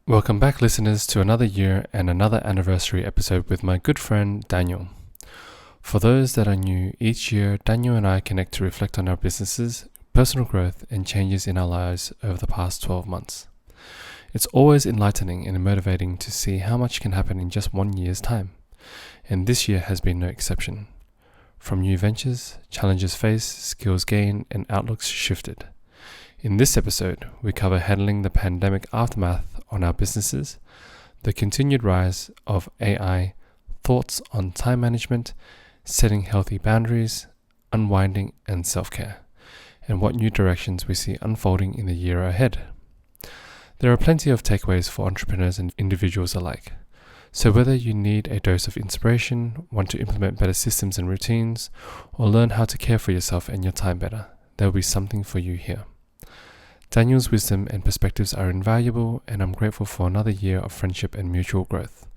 Welcome back, listeners, to another year and another anniversary episode with my good friend Daniel. For those that are new, each year Daniel and I connect to reflect on our businesses, personal growth, and changes in our lives over the past 12 months. It's always enlightening and motivating to see how much can happen in just 1 year's time, and this year has been no exception. From new ventures, challenges faced, skills gained, and outlooks shifted. In this episode, we cover handling the pandemic aftermath on our businesses, the continued rise of AI, thoughts on time management, setting healthy boundaries, unwinding, and self-care, and what new directions we see unfolding in the year ahead. There are plenty of takeaways for entrepreneurs and individuals alike. So whether you need a dose of inspiration, want to implement better systems and routines, or learn how to care for yourself and your time better, there will be something for you here. Daniel's wisdom and perspectives are invaluable, and I'm grateful for another year of friendship and mutual growth.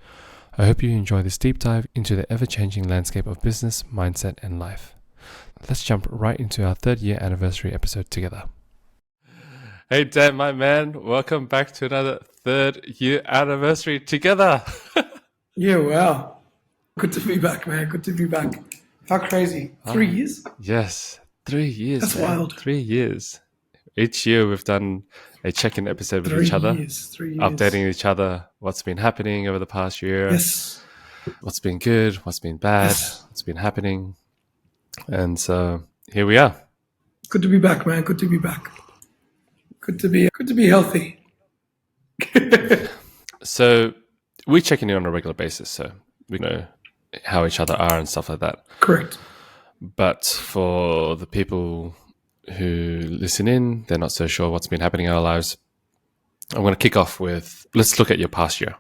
I hope you enjoy this deep dive into the ever-changing landscape of business, mindset, and life. Let's jump right into our 3rd year anniversary episode together. Hey Dan, my man, welcome back to another 3rd year anniversary together. Yeah, wow. Good to be back, man. Good to be back. How crazy. 3 years? Yes, 3 years. That's man. wild. 3 years. Each year we've done a check-in episode with 3 each other, years. 3 years. updating each other, what's been happening over the past year, Yes. what's been good, what's been bad, Yes. what's been happening. And so here we are. Good to be back, man. Good to be back. Good to be healthy. So we check in on a regular basis, so we know how each other are and stuff like that. Correct. But for the people who listen in, they're not so sure what's been happening in our lives. I'm going to kick off with, let's look at your past year,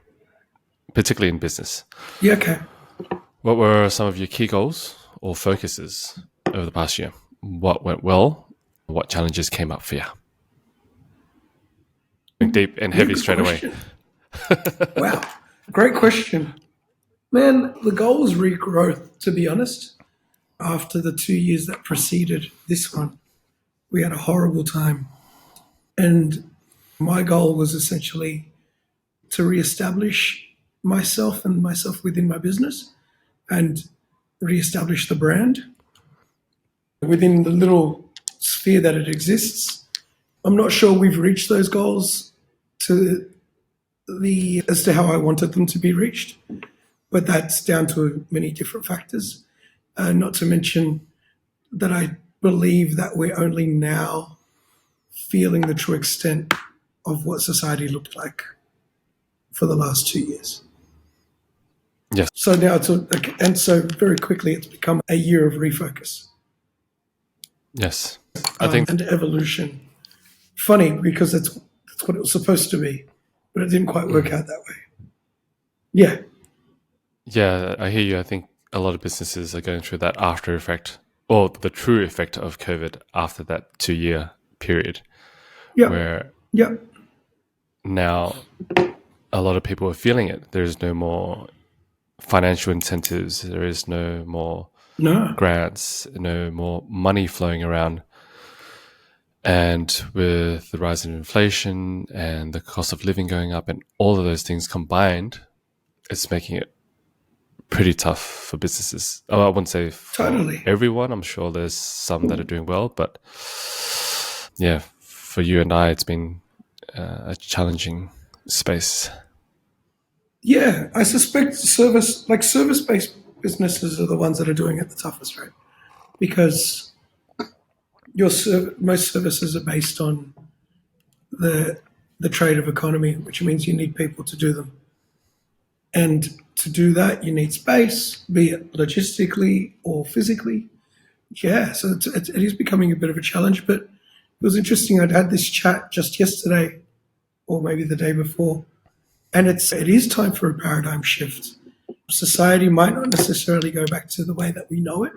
particularly in business. Yeah, okay. What were some of your key goals or focuses over the past year? What went well? What challenges came up for you? Deep and heavy straight away. Wow. Great question. Man, the goal was regrowth, to be honest. After the 2 years that preceded this one, we had a horrible time. And my goal was essentially to reestablish myself within my business and reestablish the brand within the little sphere that it exists. I'm not sure we've reached those goals as to how I wanted them to be reached, but that's down to many different factors. Not to mention that I believe that we're only now feeling the true extent of what society looked like for the last 2 years. Yes. So now so very quickly it's become a year of refocus. Yes. I think and evolution. Funny because that's what it was supposed to be, but it didn't quite work out that way. Yeah. Yeah, I hear you. I think a lot of businesses are going through that after effect, or the true effect of COVID after that 2-year period, Yeah. where Yeah. now a lot of people are feeling it. There's no more financial incentives. There is no more No. grants, no more money flowing around. And with the rise in inflation and the cost of living going up and all of those things combined, it's making it pretty tough for businesses. Oh, I wouldn't say for Totally. everyone. I'm sure there's some that are doing well, but yeah, for you and I, it's been a challenging space. Yeah, I suspect service-based businesses are the ones that are doing it the toughest, right? Because most services are based on the trade of economy, which means you need people to do them. And to do that, you need space, be it logistically or physically. Yeah, so it is becoming a bit of a challenge, but it was interesting. I'd had this chat just yesterday or maybe the day before, and it is time for a paradigm shift. Society might not necessarily go back to the way that we know it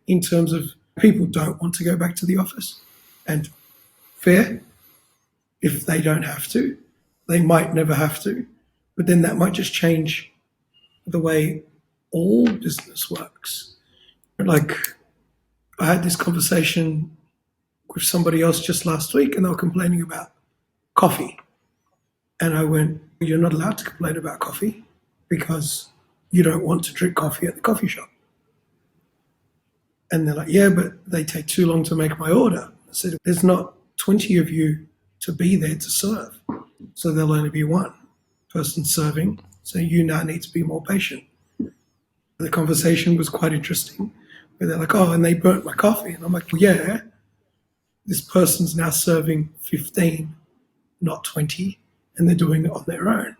in terms of people don't want to go back to the office, and fair. If they don't have to, they might never have to, but then that might just change the way all business works. Like, I had this conversation with somebody else just last week, and they were complaining about coffee. And I went, You're not allowed to complain about coffee because you don't want to drink coffee at the coffee shop. And they're like, yeah, but they take too long to make my order. I said, there's not 20 of you to be there to serve. So there'll only be one person serving. So you now need to be more patient. The conversation was quite interesting. Where they're like, oh, and they burnt my coffee. And I'm like, well, yeah, this person's now serving 15, not 20, and they're doing it on their own.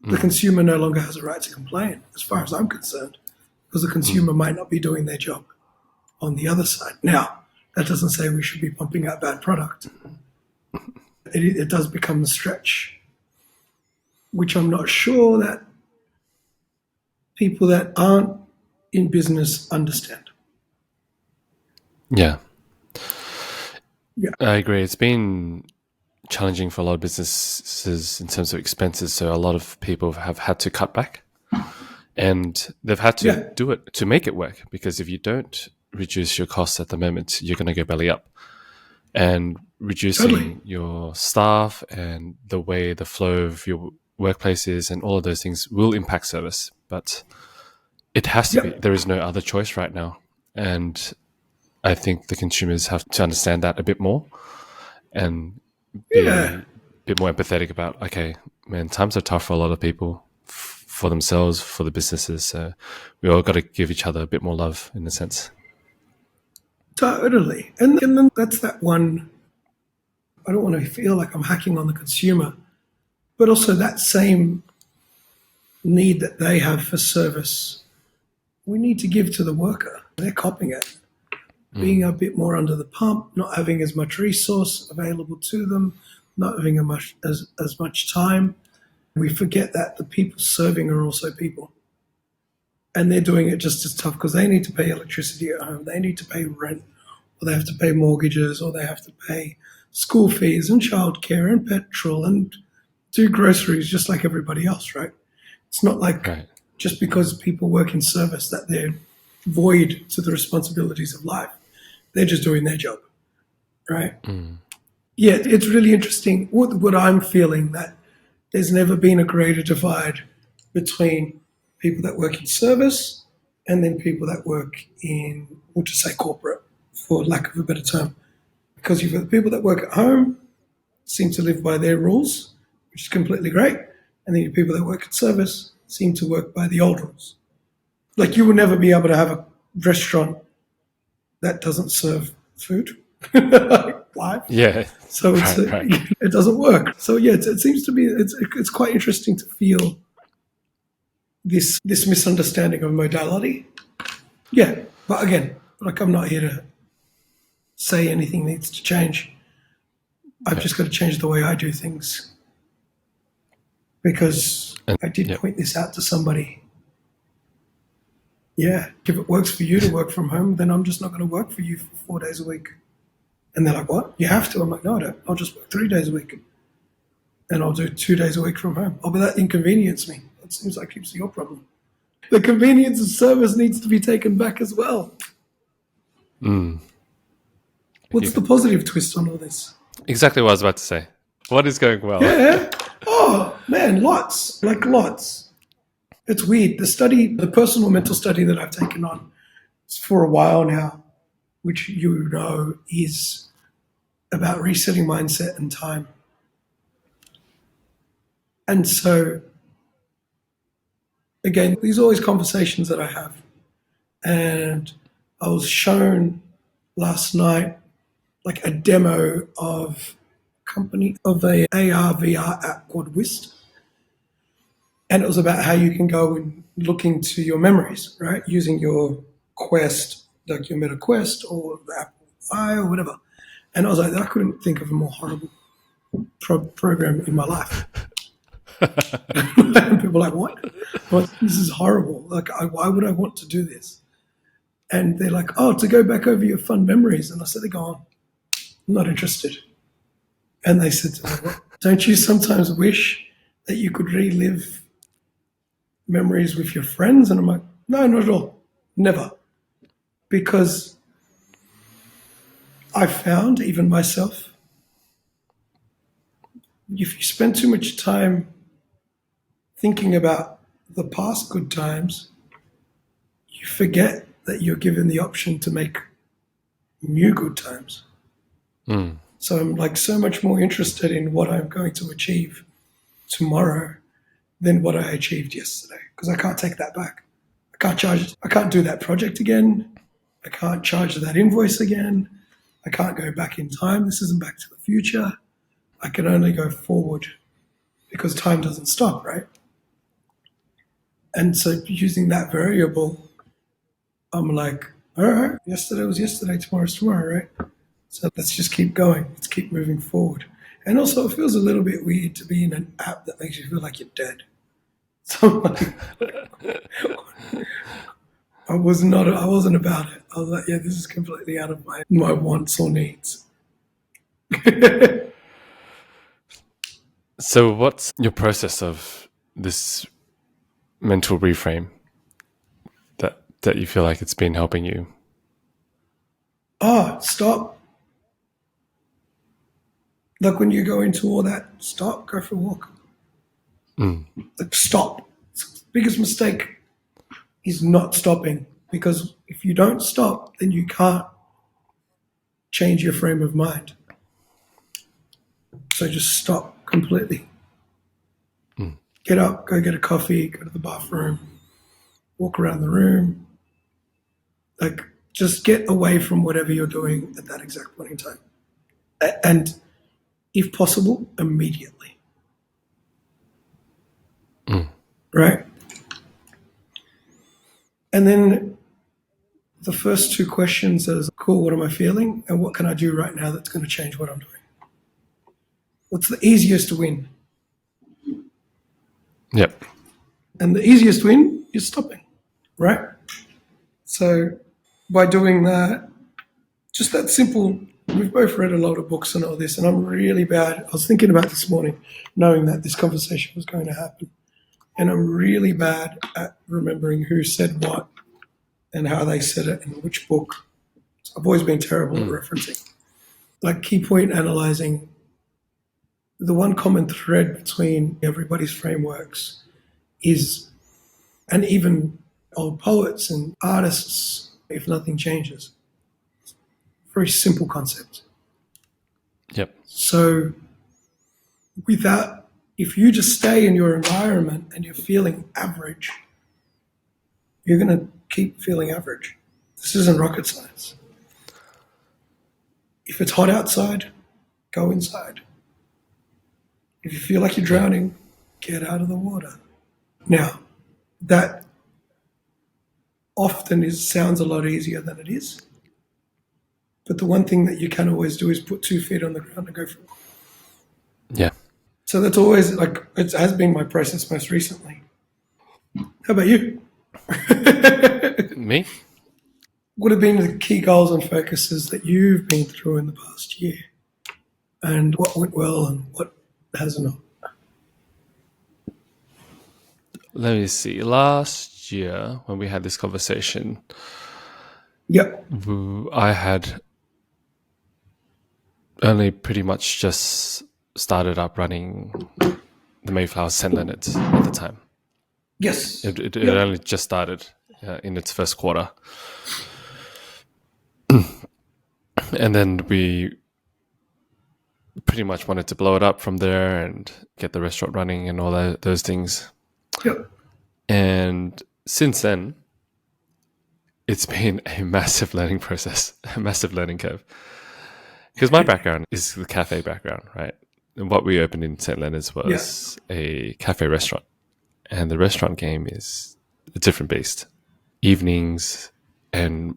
The consumer no longer has a right to complain, as far as I'm concerned, because the consumer might not be doing their job on the other side. Now, that doesn't say we should be pumping out bad product. It does become a stretch, which I'm not sure that people that aren't in business understand. Yeah. Yeah. I agree. It's been challenging for a lot of businesses in terms of expenses. So a lot of people have had to cut back, and they've had to do it to make it work, because if you don't reduce your costs at the moment, you're going to go belly up. And reducing your staff and the way the flow of your workplace is and all of those things will impact service. But it has to be. There is no other choice right now. And I think the consumers have to understand that a bit more and be a bit more empathetic about, okay, man, times are tough for a lot of people, for themselves, for the businesses. So we all got to give each other a bit more love in a sense. Totally. And then that's that one, I don't want to feel like I'm hacking on the consumer, but also that same need that they have for service, we need to give to the worker. They're copying it. Being a bit more under the pump, not having as much resource available to them, not having as much time. We forget that the people serving are also people. And they're doing it just as tough because they need to pay electricity at home, they need to pay rent, or they have to pay mortgages, or they have to pay school fees and childcare and petrol and do groceries just like everybody else, right? It's not like just because people work in service that they're void to the responsibilities of life. They're just doing their job, right? Yeah, it's really interesting. What I'm feeling, that there's never been a greater divide between people that work in service and then people that work in, we'll just say corporate, for lack of a better term. Because you've got the people that work at home, seem to live by their rules, which is completely great. And then your people that work in service seem to work by the old rules. Like, you will never be able to have a restaurant that doesn't serve food live. Yeah. So it doesn't work. So yeah, it seems to be, it's quite interesting to feel this misunderstanding of modality. Yeah, but again, like, I'm not here to say anything needs to change. I've just got to change the way I do things. Because I did point this out to somebody. Yeah, if it works for you to work from home, then I'm just not going to work for you for 4 days a week. And they're like, what? You have to? I'm like, no, I don't. I'll just work 3 days a week. And I'll do 2 days a week from home. Oh, but that inconvenience me. That seems like it's your problem. The convenience of service needs to be taken back as well. What's the positive twist on all this? Exactly what I was about to say. What is going well? Yeah. Oh, man, lots. Like, lots. It's weird. The personal mental study that I've taken on for a while now, which you know is about resetting mindset and time. And so, again, these are always conversations that I have. And I was shown last night like a demo of a AR VR app called Whist. And it was about how you can go and look into your memories, right? Using your Quest, like your Meta Quest or the Apple Eye or whatever. And I was like, I couldn't think of a more horrible program in my life. And people are like, what? Well, this is horrible. Like, why would I want to do this? And they're like, oh, to go back over your fun memories. And I said, they're gone. I'm not interested. And they said to me, well, don't you sometimes wish that you could relive memories with your friends? And I'm like, no, not at all. Never. Because I found, even myself, if you spend too much time thinking about the past good times, you forget that you're given the option to make new good times. Mm. So I'm like so much more interested in what I'm going to achieve tomorrow than what I achieved yesterday because I can't take that back. I can't do that project again. I can't charge that invoice again. I can't go back in time. This isn't Back to the Future. I can only go forward because time doesn't stop, right? And so using that variable, I'm like, all right, yesterday was yesterday, tomorrow's tomorrow, right? So let's just keep going. Let's keep moving forward. And also, it feels a little bit weird to be in an app that makes you feel like you're dead. So I'm like, I wasn't about it. I was like, yeah, this is completely out of my wants or needs. So, what's your process of this mental reframe that you feel like it's been helping you? Stop. Like when you go into all that, stop, go for a walk. Like stop. Biggest mistake is not stopping because if you don't stop, then you can't change your frame of mind. So just stop completely. Get up, go get a coffee, go to the bathroom, walk around the room. Like just get away from whatever you're doing at that exact point in time. And if possible, immediately. Right? And then the first two questions is cool, what am I feeling? And what can I do right now that's going to change what I'm doing? What's the easiest win? Yep. And the easiest win is stopping, right? So by doing that, just that simple, we've both read a lot of books and all this, and I'm really bad. I was thinking about this morning, knowing that this conversation was going to happen. And I'm really bad at remembering who said what and how they said it and which book. I've always been terrible at referencing. Like key point analyzing, the one common thread between everybody's frameworks is, and even old poets and artists, if nothing changes. Very simple concept. Yep. So if you just stay in your environment and you're feeling average, you're going to keep feeling average. This isn't rocket science. If it's hot outside, go inside. If you feel like you're drowning, get out of the water. Now, that often sounds a lot easier than it is. But the one thing that you can always do is put 2 feet on the ground and go for it. Yeah. So that's always like, it has been my process most recently. How about you? Me? What have been the key goals and focuses that you've been through in the past year? And what went well and what hasn't? Let me see. Last year, when we had this conversation, Yep. I had only pretty much just started up running the Mayflower St. Leonard's at the time. Yes. It only just started in its first quarter. And then we pretty much wanted to blow it up from there and get the restaurant running and all those things. Yep. And since then, it's been a massive learning process, a massive learning curve. Because my background is the cafe background, right? And what we opened in St. Leonard's was a cafe restaurant. And the restaurant game is a different beast. Evenings, and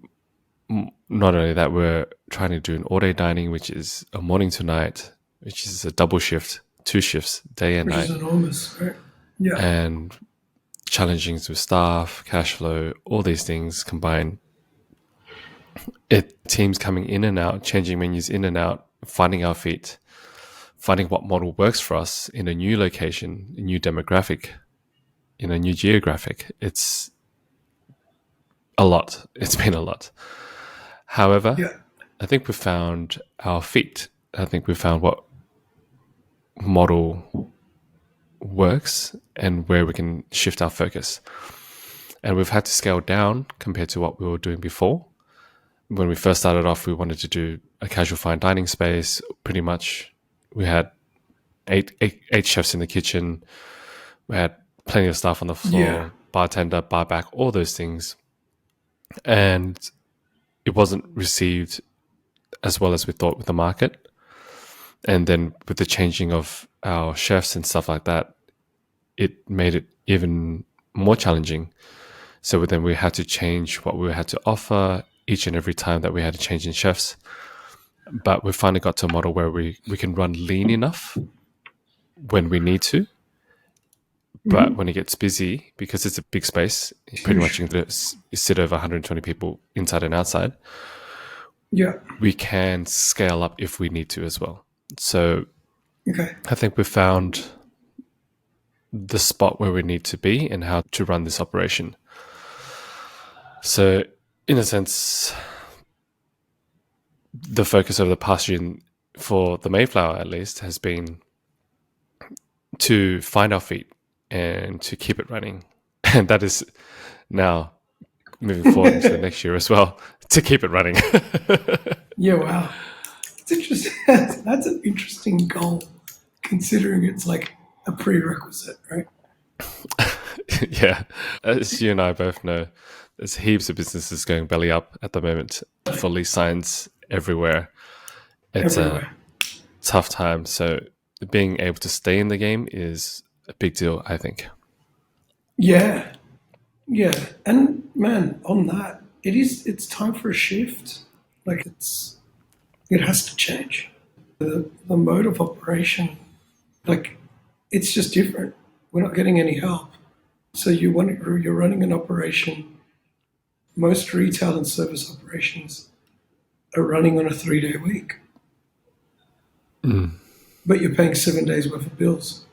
not only that, we're trying to do an all-day dining, which is a morning to night, which is a double shift, 2 shifts, day and night. Which is enormous, right? Yeah. And challenging with staff, cash flow, all these things combined. Teams coming in and out, changing menus in and out, finding our feet, finding what model works for us in a new location, a new demographic, in a new geographic. It's a lot. It's been a lot. However, I think we found our feet. I think we found what model works and where we can shift our focus. And we've had to scale down compared to what we were doing before. When we first started off, we wanted to do a casual fine dining space. Pretty much, we had eight chefs in the kitchen. We had plenty of staff on the floor, Yeah. bartender, bar back, all those things. And it wasn't received as well as we thought with the market. And then with the changing of our chefs and stuff like that, it made it even more challenging. So then we had to change what we had to offer each and every time that we had a change in chefs. But we finally got to a model where we can run lean enough when we need to. But when it gets busy, because it's a big space, pretty much you can sit over 120 people inside and outside, Yeah. we can scale up if we need to as well. So Okay. I think we found the spot where we need to be and how to run this operation. So in a sense, the focus over the past year for the Mayflower at least has been to find our feet and to keep it running. And that is now moving forward into the next year as well, to keep it running. Yeah. Wow. It's interesting. That's an interesting goal, considering it's like a prerequisite, right? Yeah. As you and I both know, there's heaps of businesses going belly up at the moment for lease signs everywhere. It's Everywhere. a tough time. So being able to stay in the game is a big deal, I think. Yeah. Yeah. And man, on that, it's time for a shift. Like it has to change. The mode of operation, like it's just different. We're not getting any help. So you're running an operation. Most retail and service operations are running on a 3-day week, but you're paying 7 days worth of bills,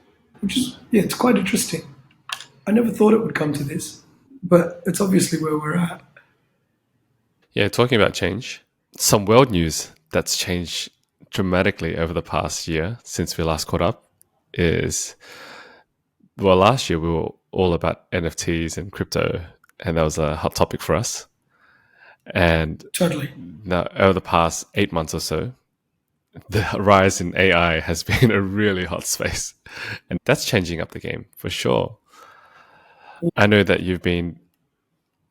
which is, yeah, it's quite interesting. I never thought it would come to this, but it's obviously where we're at. Yeah, talking about change, some world news that's changed dramatically over the past year since we last caught up is, well, last year we were all about NFTs and crypto, and that was a hot topic for us. And Totally. now, over the past 8 months or so, the rise in AI has been a really hot space, and that's changing up the game for sure. I know that you've been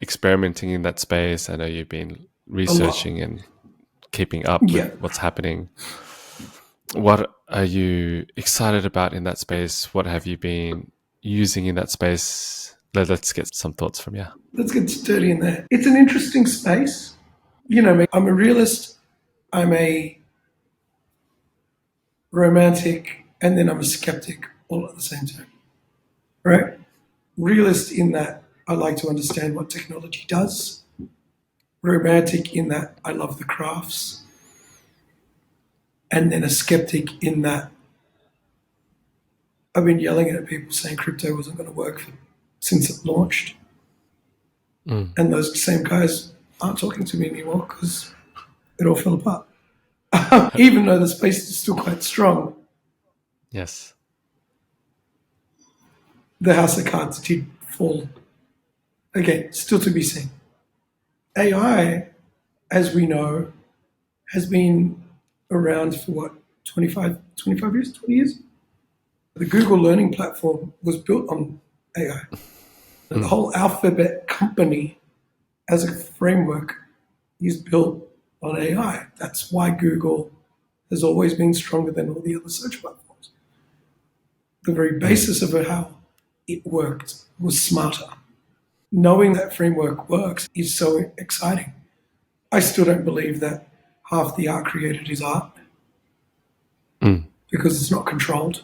experimenting in that space. I know you've been A lot. researching and keeping up with Yeah. what's happening. What are you excited about in that space? What have you been using in that space? Let's get some thoughts from you. Let's get sturdy in there. It's an interesting space. You know me, I'm a realist, I'm a romantic, and then I'm a skeptic all at the same time. Right? Realist in that I like to understand what technology does. Romantic in that I love the crafts. And then a skeptic in that I've been yelling at people saying crypto wasn't going to work since it launched. And those same guys aren't talking to me anymore because it all fell apart. Even though the space is still quite strong, Yes. the house of cards did fall. Again, still to be seen. AI, as we know, has been around for what, 25 years, 20 years? The Google Learning Platform was built on AI. The whole Alphabet company as a framework is built on AI. That's why Google has always been stronger than all the other search platforms. The very basis of how it worked was smarter. Knowing that framework works is so exciting. I still don't believe that half the art created is art because it's not controlled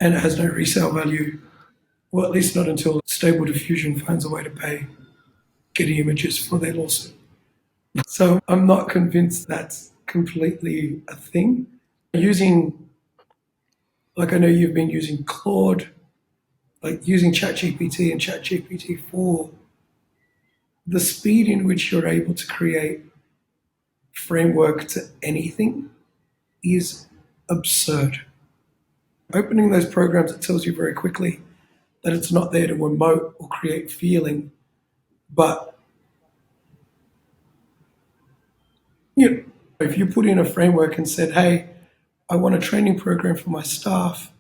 and it has no resale value. Well, at least not until Stable Diffusion finds a way to pay Getty Images for their lawsuit. So I'm not convinced that's completely a thing. Using, like I know you've been using Claude, like using ChatGPT and ChatGPT 4, the speed in which you're able to create framework to anything is absurd. Opening those programs, it tells you very quickly that it's not there to emote or create feeling, but if you put in a framework and said, hey, I want a training program for my staff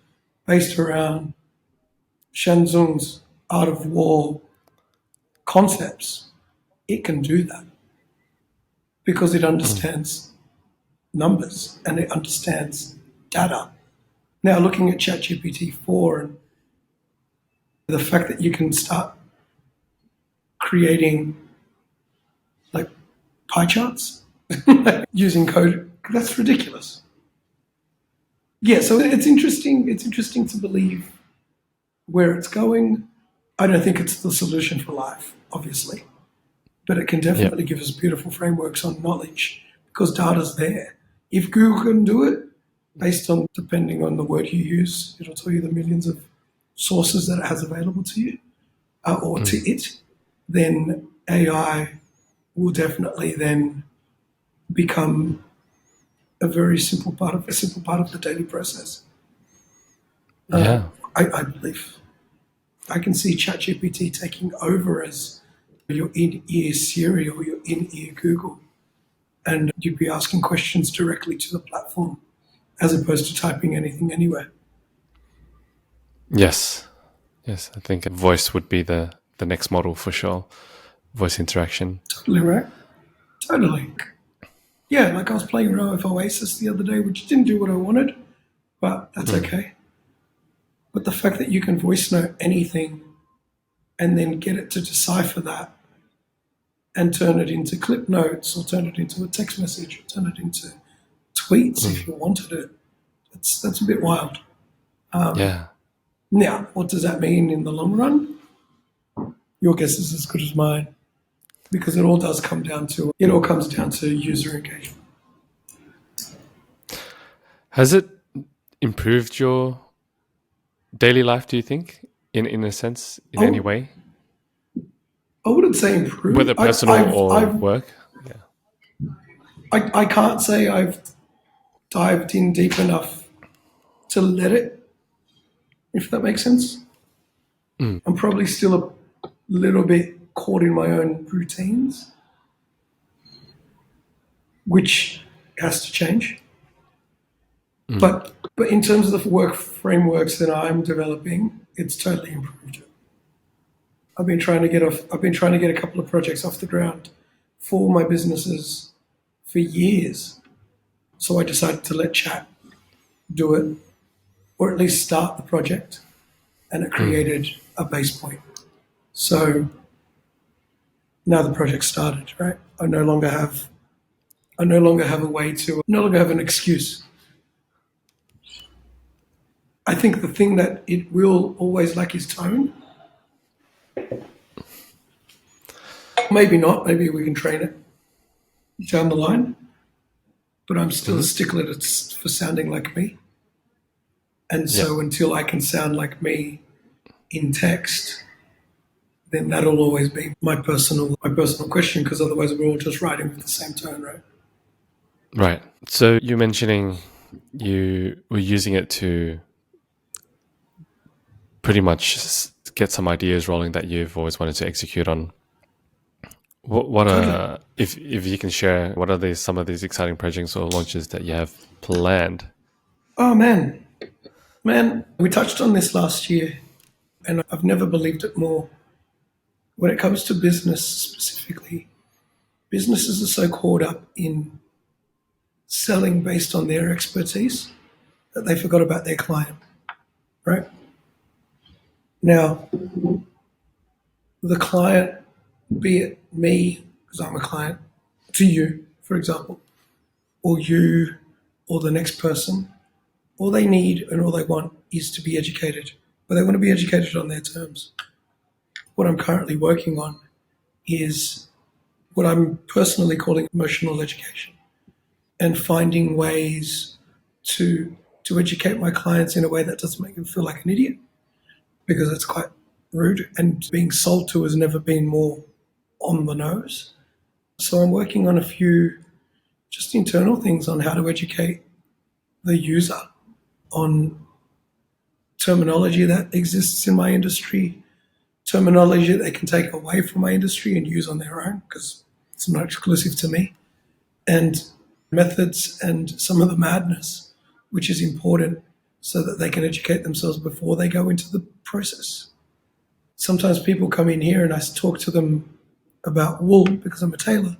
based around Shenzhou's art of war concepts, it can do that because it understands numbers and it understands data. Now, looking at ChatGPT 4 and the fact that you can start creating like pie charts using code, that's ridiculous. Yeah, so it's interesting. It's interesting to believe where it's going. I don't think it's the solution for life, obviously, but it can definitely give us beautiful frameworks on knowledge because data's there. If Google can do it, based on depending on the word you use, it'll tell you the millions of sources that it has available to you or to it, then AI will definitely then become a simple part of the daily process. Yeah. I believe I can see ChatGPT taking over as your in-ear Siri or your in-ear Google, and you'd be asking questions directly to the platform as opposed to typing anything anywhere. Yes. Yes. I think voice would be the next model for sure. Voice interaction. Totally right. Totally. Yeah, like I was playing around with Oasis the other day, which didn't do what I wanted, but that's okay. But the fact that you can voice note anything and then get it to decipher that and turn it into clip notes or turn it into a text message or turn it into tweets if you wanted it, that's a bit wild. Yeah. Now, what does that mean in the long run? Your guess is as good as mine because it all comes down to user engagement. Has it improved your daily life, do you think, in a sense, in any way? I wouldn't say improved. Whether personal or work? Yeah. I can't say I've dived in deep enough to let it, if that makes sense. I'm probably still a little bit caught in my own routines, which has to change. But in terms of the work frameworks that I'm developing, it's totally improved. I've been trying to get a couple of projects off the ground for my businesses for years. So I decided to let chat do it, or at least start the project, and it created a base point. So now the project started, right? I no longer have an excuse. I think the thing that it will always lack is tone. Maybe not. Maybe we can train it down the line. But I'm still a stickler for sounding like me. And so until I can sound like me in text, then that'll always be my personal question, because otherwise we're all just writing with the same tone, right? Right. So you're mentioning you were using it to pretty much get some ideas rolling that you've always wanted to execute on. If you can share, what are some of these exciting projects or launches that you have planned? Oh man, we touched on this last year, and I've never believed it more. When it comes to business specifically, businesses are so caught up in selling based on their expertise that they forgot about their client, right? Now, the client, be it me, because I'm a client, to you, for example, or you, or the next person, all they need and all they want is to be educated, but they want to be educated on their terms. What I'm currently working on is what I'm personally calling emotional education, and finding ways to educate my clients in a way that doesn't make them feel like an idiot, because it's quite rude, and being sold to has never been more on the nose. So I'm working on a few just internal things on how to educate the user on terminology that exists in my industry, terminology that they can take away from my industry and use on their own because it's not exclusive to me, and methods and some of the madness, which is important so that they can educate themselves before they go into the process. Sometimes people come in here and I talk to them about wool because I'm a tailor,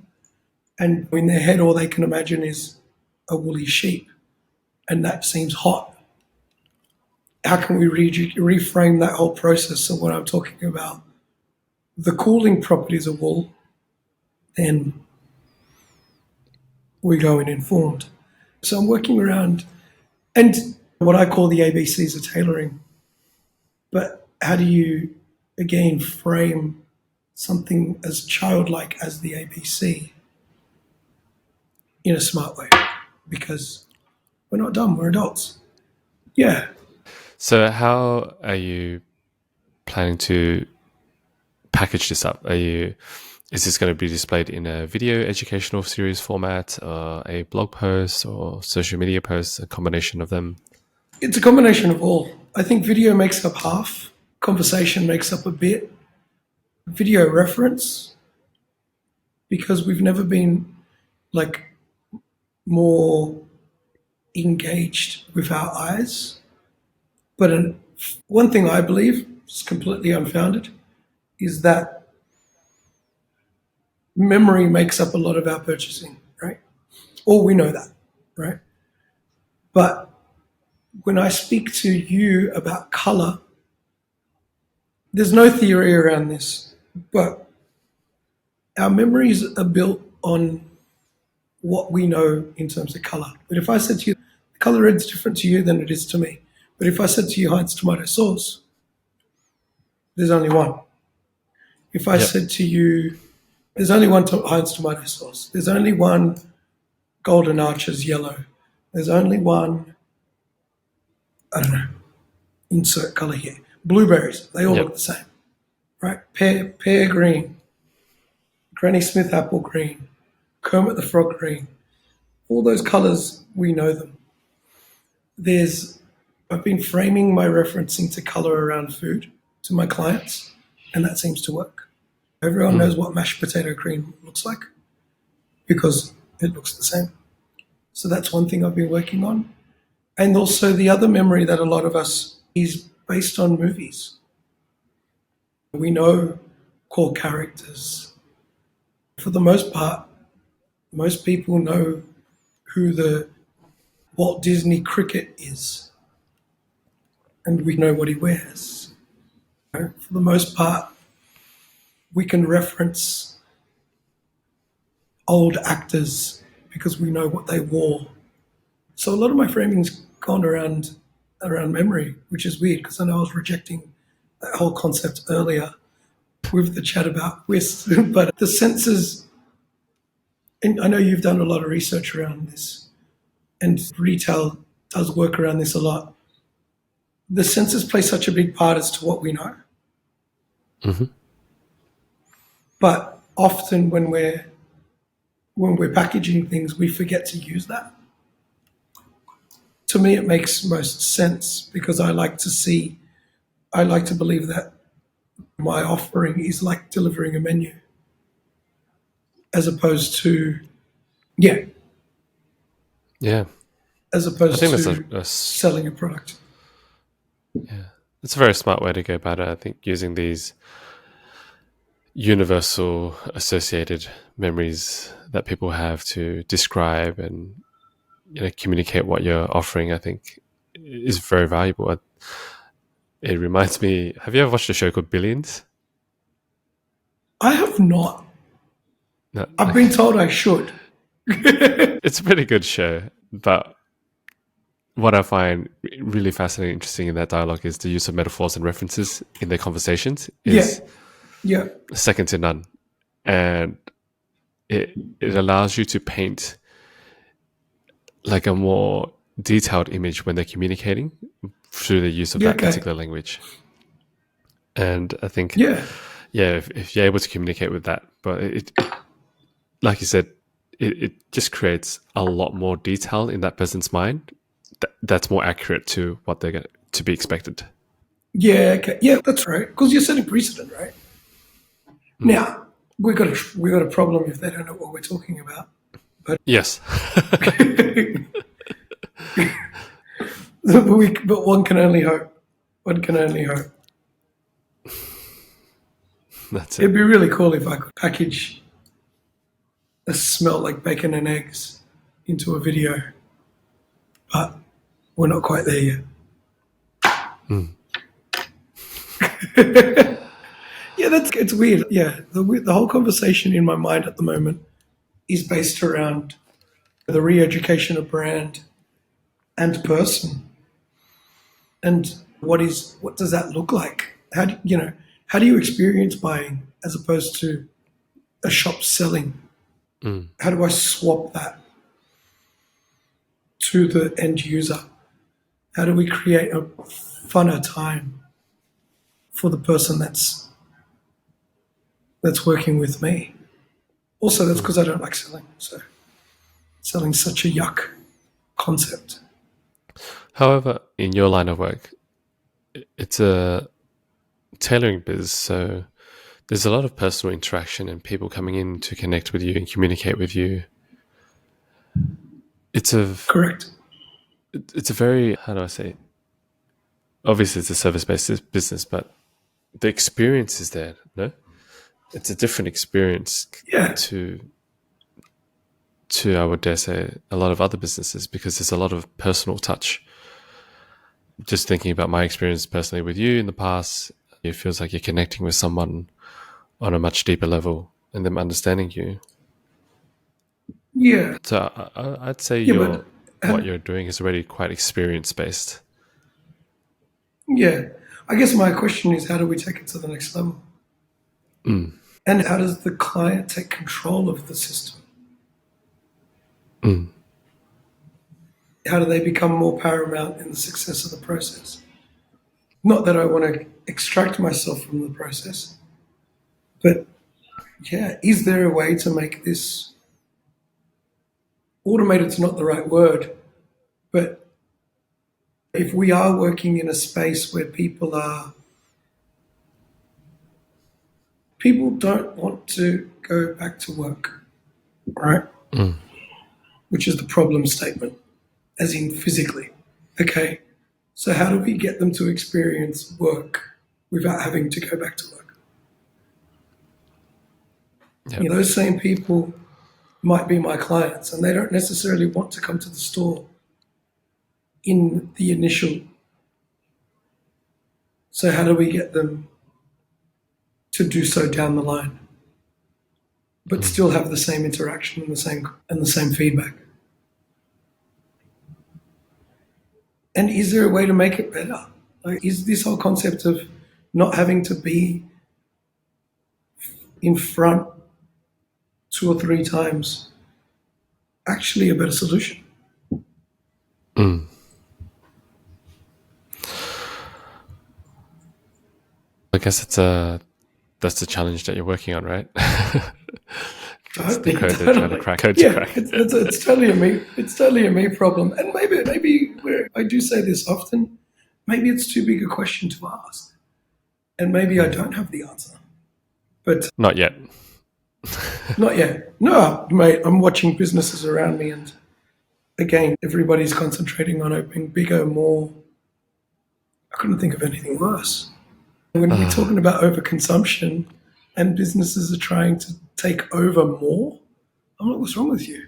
and in their head, all they can imagine is a woolly sheep, and that seems hot. How can we reframe that whole process? So when I'm talking about the cooling properties of wool, then we go in informed. So I'm working around, and what I call the ABCs of tailoring. But how do you, again, frame something as childlike as the ABC in a smart way? Because we're not dumb, we're adults. Yeah. So how are you planning to package this up? Is this going to be displayed in a video educational series format, or a blog post, or social media post, a combination of them? It's a combination of all. I think video makes up half, conversation makes up a bit, video reference, because we've never been like more engaged with our eyes. But one thing I believe is completely unfounded is that memory makes up a lot of our purchasing, right? Or we know that, right? But when I speak to you about color, there's no theory around this, but our memories are built on what we know in terms of color. But if I said to you, the color red's different to you than it is to me. But if I said to you, Heinz tomato sauce, there's only one. If I said to you, there's only one Heinz tomato sauce. There's only one Golden Arches yellow. There's only one, I don't know, insert color here. Blueberries, they all look the same, right? Pear green, Granny Smith apple green, Kermit the Frog green. All those colors, we know them. I've been framing my referencing to color around food to my clients, and that seems to work. Everyone knows what mashed potato cream looks like because it looks the same. So that's one thing I've been working on. And also the other memory that a lot of us is based on movies. We know core characters. For the most part, most people know who the Walt Disney cricket is, and we know what he wears. For the most part, we can reference old actors because we know what they wore. So a lot of my framing's gone around memory, which is weird because I know I was rejecting that whole concept earlier with the chat about whist. But the senses, and I know you've done a lot of research around this, and retail does work around this a lot. The senses play such a big part as to what we know. Mm-hmm. But often when we're packaging things, we forget to use that. To me, it makes most sense because I like to believe that my offering is like delivering a menu as opposed to, as opposed I think to that's selling a product. it's a very smart way to go about it. I think using these universal associated memories that people have to describe and communicate what you're offering, I think is very valuable. It reminds me, have you ever watched a show called Billions? I have not. No. I've been told I should. It's a pretty good show, but what I find really fascinating and interesting in that dialogue is the use of metaphors and references in their conversations is second to none. And it allows you to paint like a more detailed image when they're communicating through the use of that particular language. And I think, if you're able to communicate with that, but it like you said, it just creates a lot more detail in that person's mind that's more accurate to what they're to be expected. Yeah, okay. Yeah, that's right. Because you're setting precedent, right? Now, we got a problem if they don't know what we're talking about. Yes. But one can only hope. One can only hope. That's It'd it. be really cool if I could package a smell like bacon and eggs into a video, but we're not quite there yet. Yeah, it's weird. Yeah, the whole conversation in my mind at the moment is based around the re-education of brand and person, and what does that look like? How do you experience buying as opposed to a shop selling? How do I swap that to the end user? How do we create a funner time for the person that's working with me? Also, that's because I don't like selling. So selling's such a yuck concept. However, in your line of work, it's a tailoring biz, so there's a lot of personal interaction and people coming in to connect with you and communicate with you. It's a Correct. it's a very, how do I say? Obviously, it's a service-based business, but the experience is there. No, it's a different experience Yeah. to I would dare say a lot of other businesses because there's a lot of personal touch. Just thinking about my experience personally with you in the past, it feels like you're connecting with someone on a much deeper level and them understanding you. Yeah. So I'd say Yeah. But what and you're doing is already quite experience based. yeah, I guess my question is, how do we take it to the next level? And how does the client take control of the system? How do they become more paramount in the success of the process? Not that I want to extract myself from the process, but yeah, is there a way to make this automated? It's not the right word, but if we are working in a space where people don't want to go back to work, right? Which is the problem statement, as in physically. Okay, so how do we get them to experience work without having to go back to work? Yeah. Those same people might be my clients and they don't necessarily want to come to the store in the initial. So how do we get them to do so down the line, but still have the same interaction and the same feedback? And is there a way to make it better? Like, is this whole concept of not having to be in front 2 or 3 times actually a better solution? I guess that's the challenge that you're working on, right? It's the Totally, code they're trying to totally. crack. Code to Yeah, crack. it's totally a me. It's totally a me problem. And maybe where I do say this often, maybe it's too big a question to ask, and maybe I don't have the answer. But Not yet. not yet. No, mate. I'm watching businesses around me, and again, everybody's concentrating on opening bigger, more. I couldn't think of anything worse. When we're talking about overconsumption, and businesses are trying to take over more, I'm like, what's wrong with you?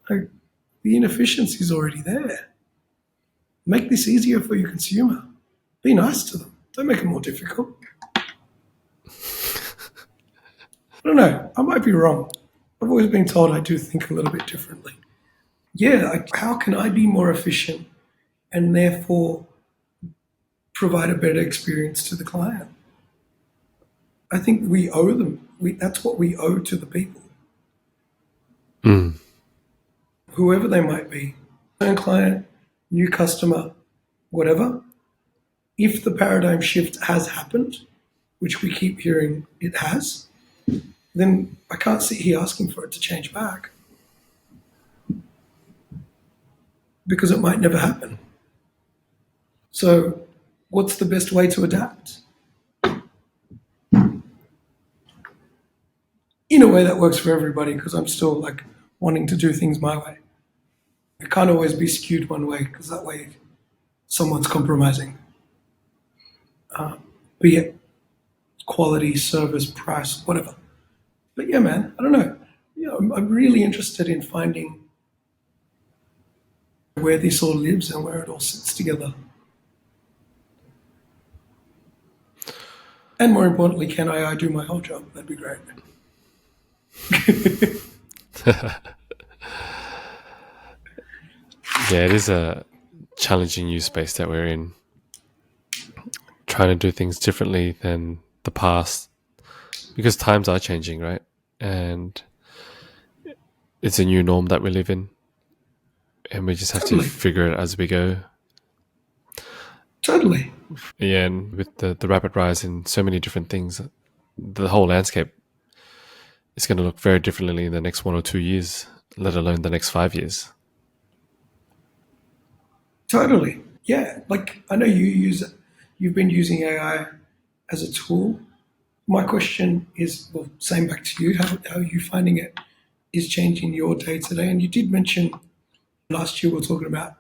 Like, the inefficiency is already there. Make this easier for your consumer. Be nice to them. Don't make it more difficult. I don't know. I might be wrong. I've always been told I do think a little bit differently. Yeah, how can I be more efficient and therefore provide a better experience to the client? I think we owe them. That's what we owe to the people, whoever they might be, current client, new customer, whatever. If the paradigm shift has happened, which we keep hearing it has, then I can't sit here asking for it to change back because it might never happen. So, what's the best way to adapt? In a way that works for everybody, because I'm still like wanting to do things my way. It can't always be skewed one way, because that way someone's compromising. Be it quality, service, price, whatever. But yeah, man, I don't know. I'm really interested in finding where this all lives and where it all sits together. And more importantly, can I do my whole job? That'd be great. Yeah, it is a challenging new space that we're in. Trying to do things differently than the past because times are changing, right? And it's a new norm that we live in. And we just have to Totally. figure it as we go. Totally. Yeah, and with the rapid rise in so many different things, the whole landscape is going to look very differently in the next 1 or 2 years, let alone the next 5 years. Totally. Yeah. Like I know you've been using AI as a tool. My question is, well, same back to you. How are you finding it is changing your day to day? And you did mention last year we were talking about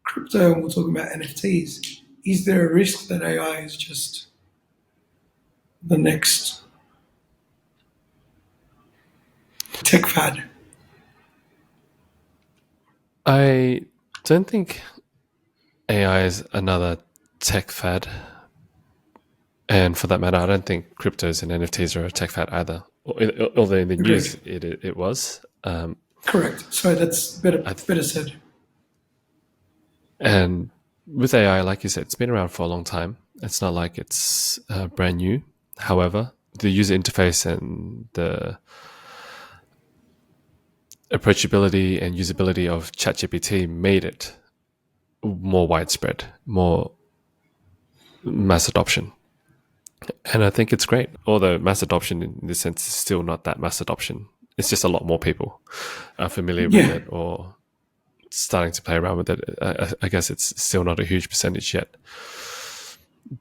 crypto and we we're talking about NFTs. Is there a risk that AI is just the next tech fad? I don't think AI is another tech fad. And for that matter, I don't think cryptos and NFTs are a tech fad either. Although in the Agreed. news it was. Correct. So that's better said. And with AI, like you said, it's been around for a long time. It's not like it's brand new. However, the user interface and the approachability and usability of ChatGPT made it more widespread, more mass adoption. And I think it's great. Although mass adoption in this sense is still not that mass adoption. It's just a lot more people are familiar with Yeah. it or starting to play around with it. I guess it's still not a huge percentage yet.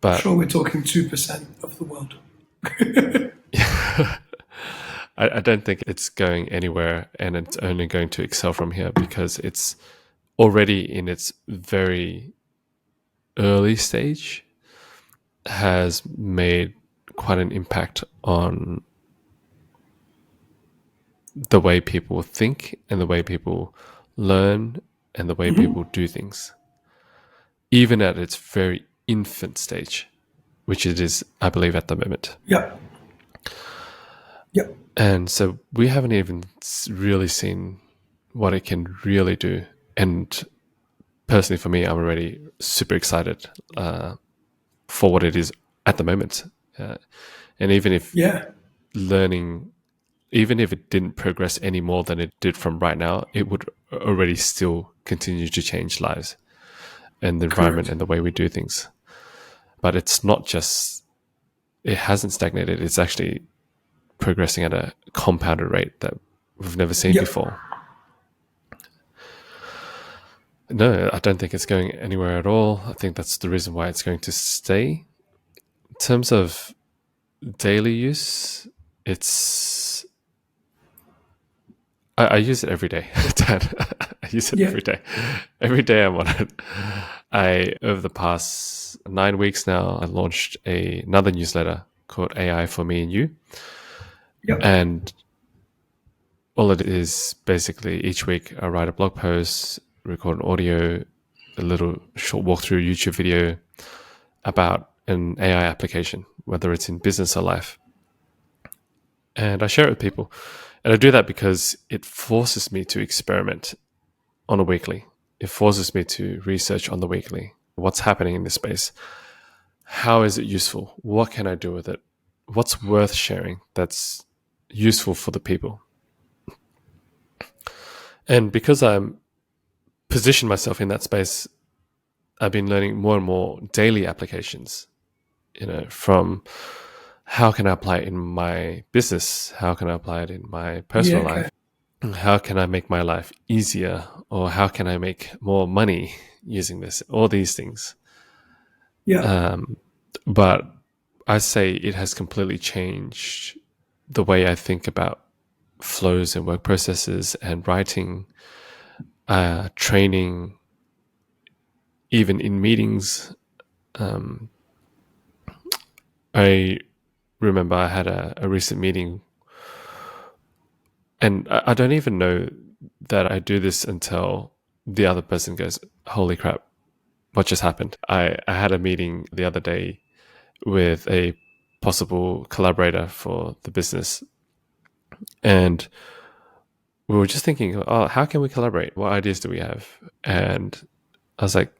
But Sure, we're talking 2% of the world. I don't think it's going anywhere and it's only going to excel from here because it's already in its very early stage, has made quite an impact on the way people think and the way people learn and the way people do things, even at its very infant stage, which it is, I believe, at the moment. Yep. Yep. And so we haven't even really seen what it can really do. And personally, for me, I'm already super excited for what it is at the moment. And even if Yeah. learning, even if it didn't progress any more than it did from right now, it would already still continue to change lives and the environment Correct. and the way we do things. But it's not just, it hasn't stagnated. It's actually progressing at a compounded rate that we've never seen Yep. before. No, I don't think it's going anywhere at all. I think that's the reason why it's going to stay. In terms of daily use, it's I use it every day, Dad. I use it Yeah. every day. Every day I'm on it. Over the past 9 weeks now, I launched another newsletter called AI for Me and You. Yep. And all it is basically each week I write a blog post, record an audio, a little short walkthrough YouTube video about an AI application, whether it's in business or life. And I share it with people. And I do that because it forces me to experiment on a weekly. It forces me to research on the weekly. What's happening in this space? How is it useful? What can I do with it? What's worth sharing that's useful for the people? And because I'm positioned myself in that space, I've been learning more and more daily applications, from how can I apply it in my business? How can I apply it in my personal Yeah. Okay. life? How can I make my life easier? Or how can I make more money using this? All these things. Yeah. But I say it has completely changed the way I think about flows and work processes and writing, training, even in meetings. I remember I had a recent meeting, and I don't even know that I do this until the other person goes, "Holy crap, what just happened?" I had a meeting the other day with a possible collaborator for the business, and we were just thinking, oh, how can we collaborate? What ideas do we have? And I was like,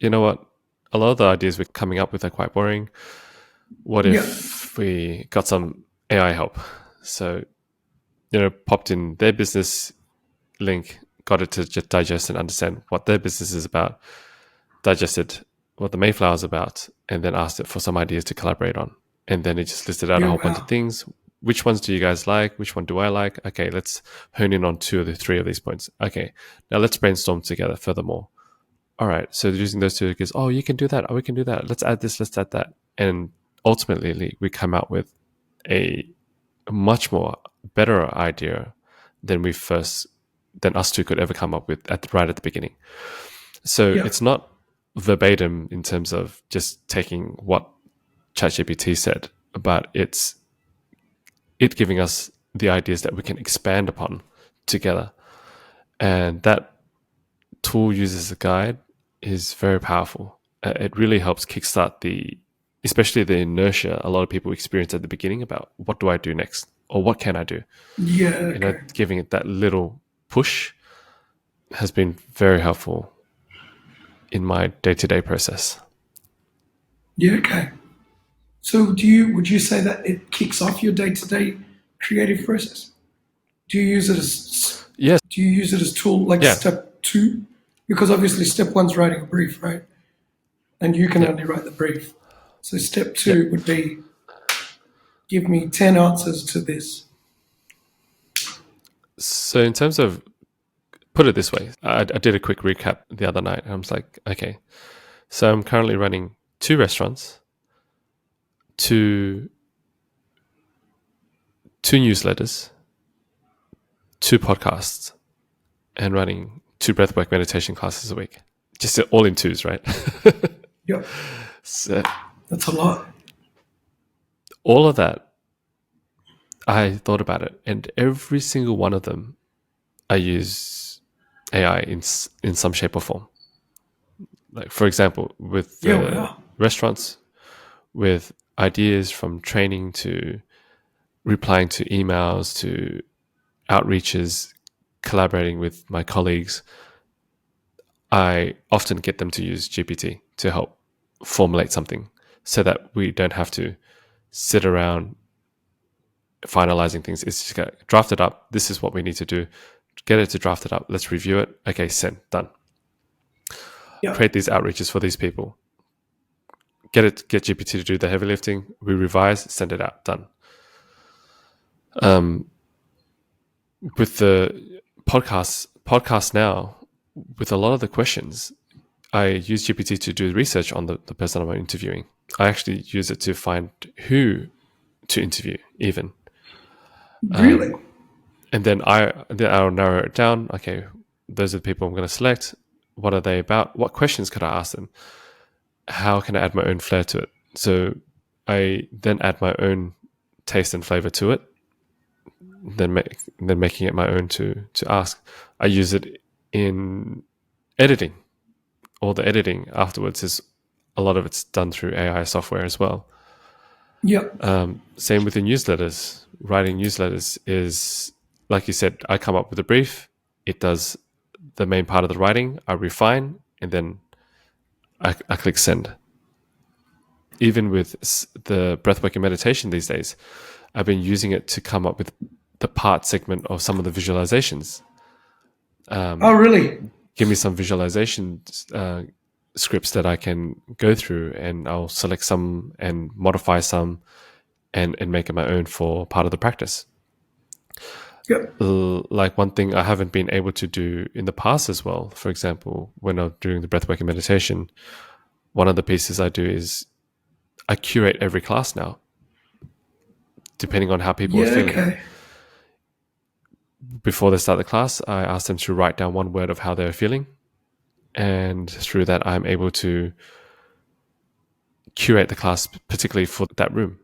you know what? A lot of the ideas we're coming up with are quite boring. What Yeah. if we got some AI help? So, popped in their business link, got it to just digest and understand what their business is about, digested what the Mayflower is about, and then asked it for some ideas to collaborate on. And then it just listed out a Yeah. whole bunch of Wow. things. Which ones do you guys like? Which one do I like? Okay, let's hone in on 2 of the 3 of these points. Okay, now let's brainstorm together furthermore. All right, so using those 2, it goes, oh, you can do that. Oh, we can do that. Let's add this, let's add that. And ultimately, we come out with a much more better idea than than us two could ever come up with right at the beginning. So Yeah. it's not verbatim in terms of just taking what ChatGPT said, but it's it giving us the ideas that we can expand upon together. And that tool used as a guide is very powerful. It really helps kickstart especially the inertia a lot of people experience at the beginning about what do I do next or what can I do. Yeah. Okay. Giving it that little push has been very helpful in my day-to-day process. Yeah. Okay. So, would you say that it kicks off your day-to-day creative process? Do you use it as Yes, tool like yeah, step two? Because obviously step one's writing a brief, right? And you can yeah, only write the brief. So step yeah. two would be give me 10 answers to this. So in terms of put it this way, I did a quick recap the other night. And I was like, okay, so I'm currently running 2 restaurants, two 2 newsletters, 2 podcasts, and running 2 breathwork meditation classes a week. Just all in twos, right? Yep. So That's a lot. all of that, I thought about it, and every single one of them, I use AI in some shape or form. Like for example, with Yeah, the wow. restaurants, with ideas from training to replying to emails to outreaches, collaborating with my colleagues, I often get them to use GPT to help formulate something so that we don't have to sit around finalizing things. It's just got draft it up. This is what we need to do. Get it to draft it up. Let's review it. Okay, send, done. Yeah. Create these outreaches for these people. Get GPT to do the heavy lifting. We revise, send it out, done. With the podcast now, with a lot of the questions, I use GPT to do research on the person I'm interviewing. I actually use it to find who to interview, even, Really? and then I'll narrow it down. Okay, those are the people I'm going to select. What are they about? What questions could I ask them? How can I add my own flair to it? So I then add my own taste and flavor to it. Then making it my own to ask. I use it in editing. All the editing afterwards is a lot of it's done through AI software as well. Yep. Same with the newsletters. Writing newsletters is, like you said, I come up with a brief. It does the main part of the writing. I refine, and then I click send. Even with the breathwork and meditation these days, I've been using it to come up with the part segment of some of the visualizations. Oh, really? Give me some visualization scripts that I can go through, and I'll select some and modify some and make it my own for part of the practice. Yep. Like one thing I haven't been able to do in the past as well, for example, when I'm doing the breathwork and meditation, one of the pieces I do is I curate every class now, depending on how people are Yeah, feeling. okay. Before they start the class, I ask them to write down one word of how they're feeling. And through that, I'm able to curate the class particularly for that room.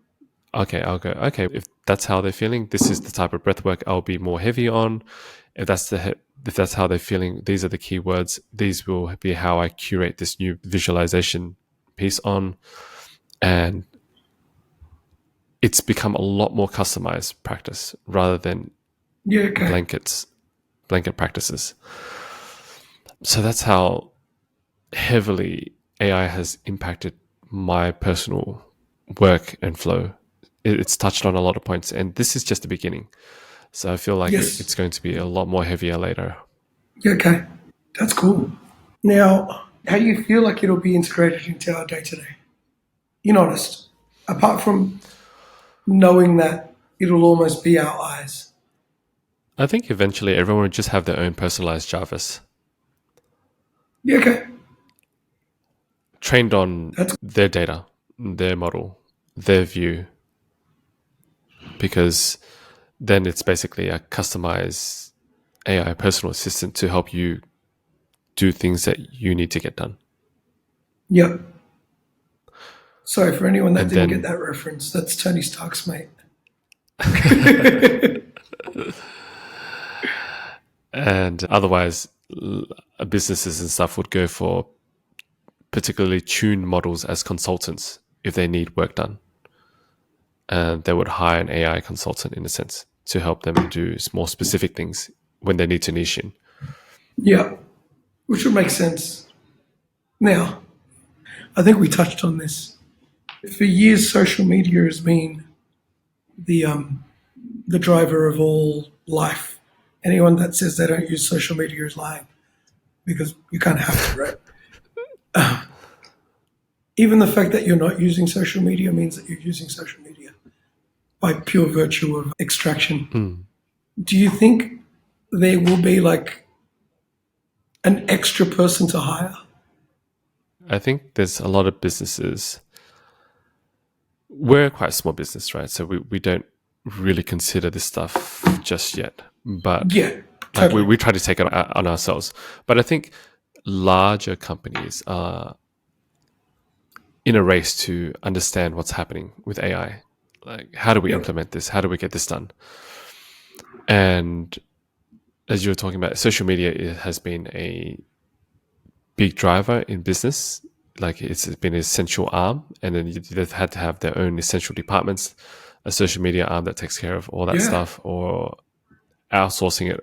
Okay, I'll go, okay, if that's how they're feeling, this is the type of breath work I'll be more heavy on. If that's how they're feeling, these are the key words. These will be how I curate this new visualization piece on. And it's become a lot more customized practice rather than Yeah, okay. blanket practices. So that's how heavily AI has impacted my personal work and flow. It's touched on a lot of points, and this is just the beginning. So I feel like Yes. it's going to be a lot more heavier later. Yeah, okay. That's cool. Now, how do you feel like it'll be integrated into our day to day? In honest, apart from knowing that it'll almost be our eyes. I think eventually everyone will just have their own personalized Jarvis, Yeah, okay. trained on That's their data, their model, their view, because then it's basically a customized AI personal assistant to help you do things that you need to get done. yep. Sorry for anyone that And didn't get then, that reference. That's Tony Stark's mate. and otherwise, businesses and stuff would go for particularly tuned models as consultants if they need work done. And they would hire an AI consultant in a sense to help them do more specific things when they need to niche in. Yeah, which would make sense. Now, I think we touched on this. For years, social media has been the the driver of all life. Anyone that says they don't use social media is lying because you kind of have to, right? Even the fact that you're not using social media means that you're using social media by pure virtue of extraction. Do you think there will be like an extra person to hire? I think there's a lot of businesses. We're quite a small business, right? So we don't really consider this stuff just yet. But Yeah, like totally. we try to take it on ourselves. But I think larger companies are in a race to understand what's happening with AI. Like, how do we Yep. implement this? How do we get this done? And as you were talking about, social media has been a big driver in business. Like, it's been an essential arm, and then they've had to have their own essential departments, a social media arm that takes care of all that Yeah. stuff, or outsourcing it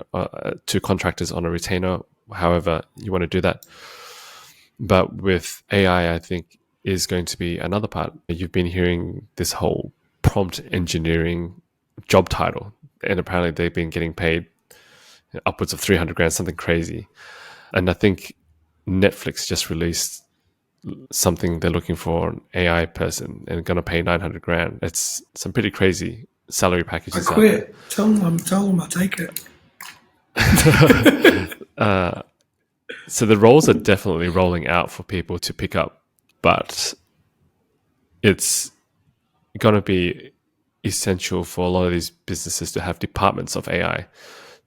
to contractors on a retainer, however you want to do that. But with AI, I think is going to be another part. You've been hearing this whole prompt engineering job title, and apparently they've been getting paid upwards of 300 grand, something crazy. And I think Netflix just released something they're looking for an AI person and going to pay 900 grand. It's some pretty crazy salary I packages out there. quit. Tell them I take it. So the roles are definitely rolling out for people to pick up, but it's going to be essential for a lot of these businesses to have departments of AI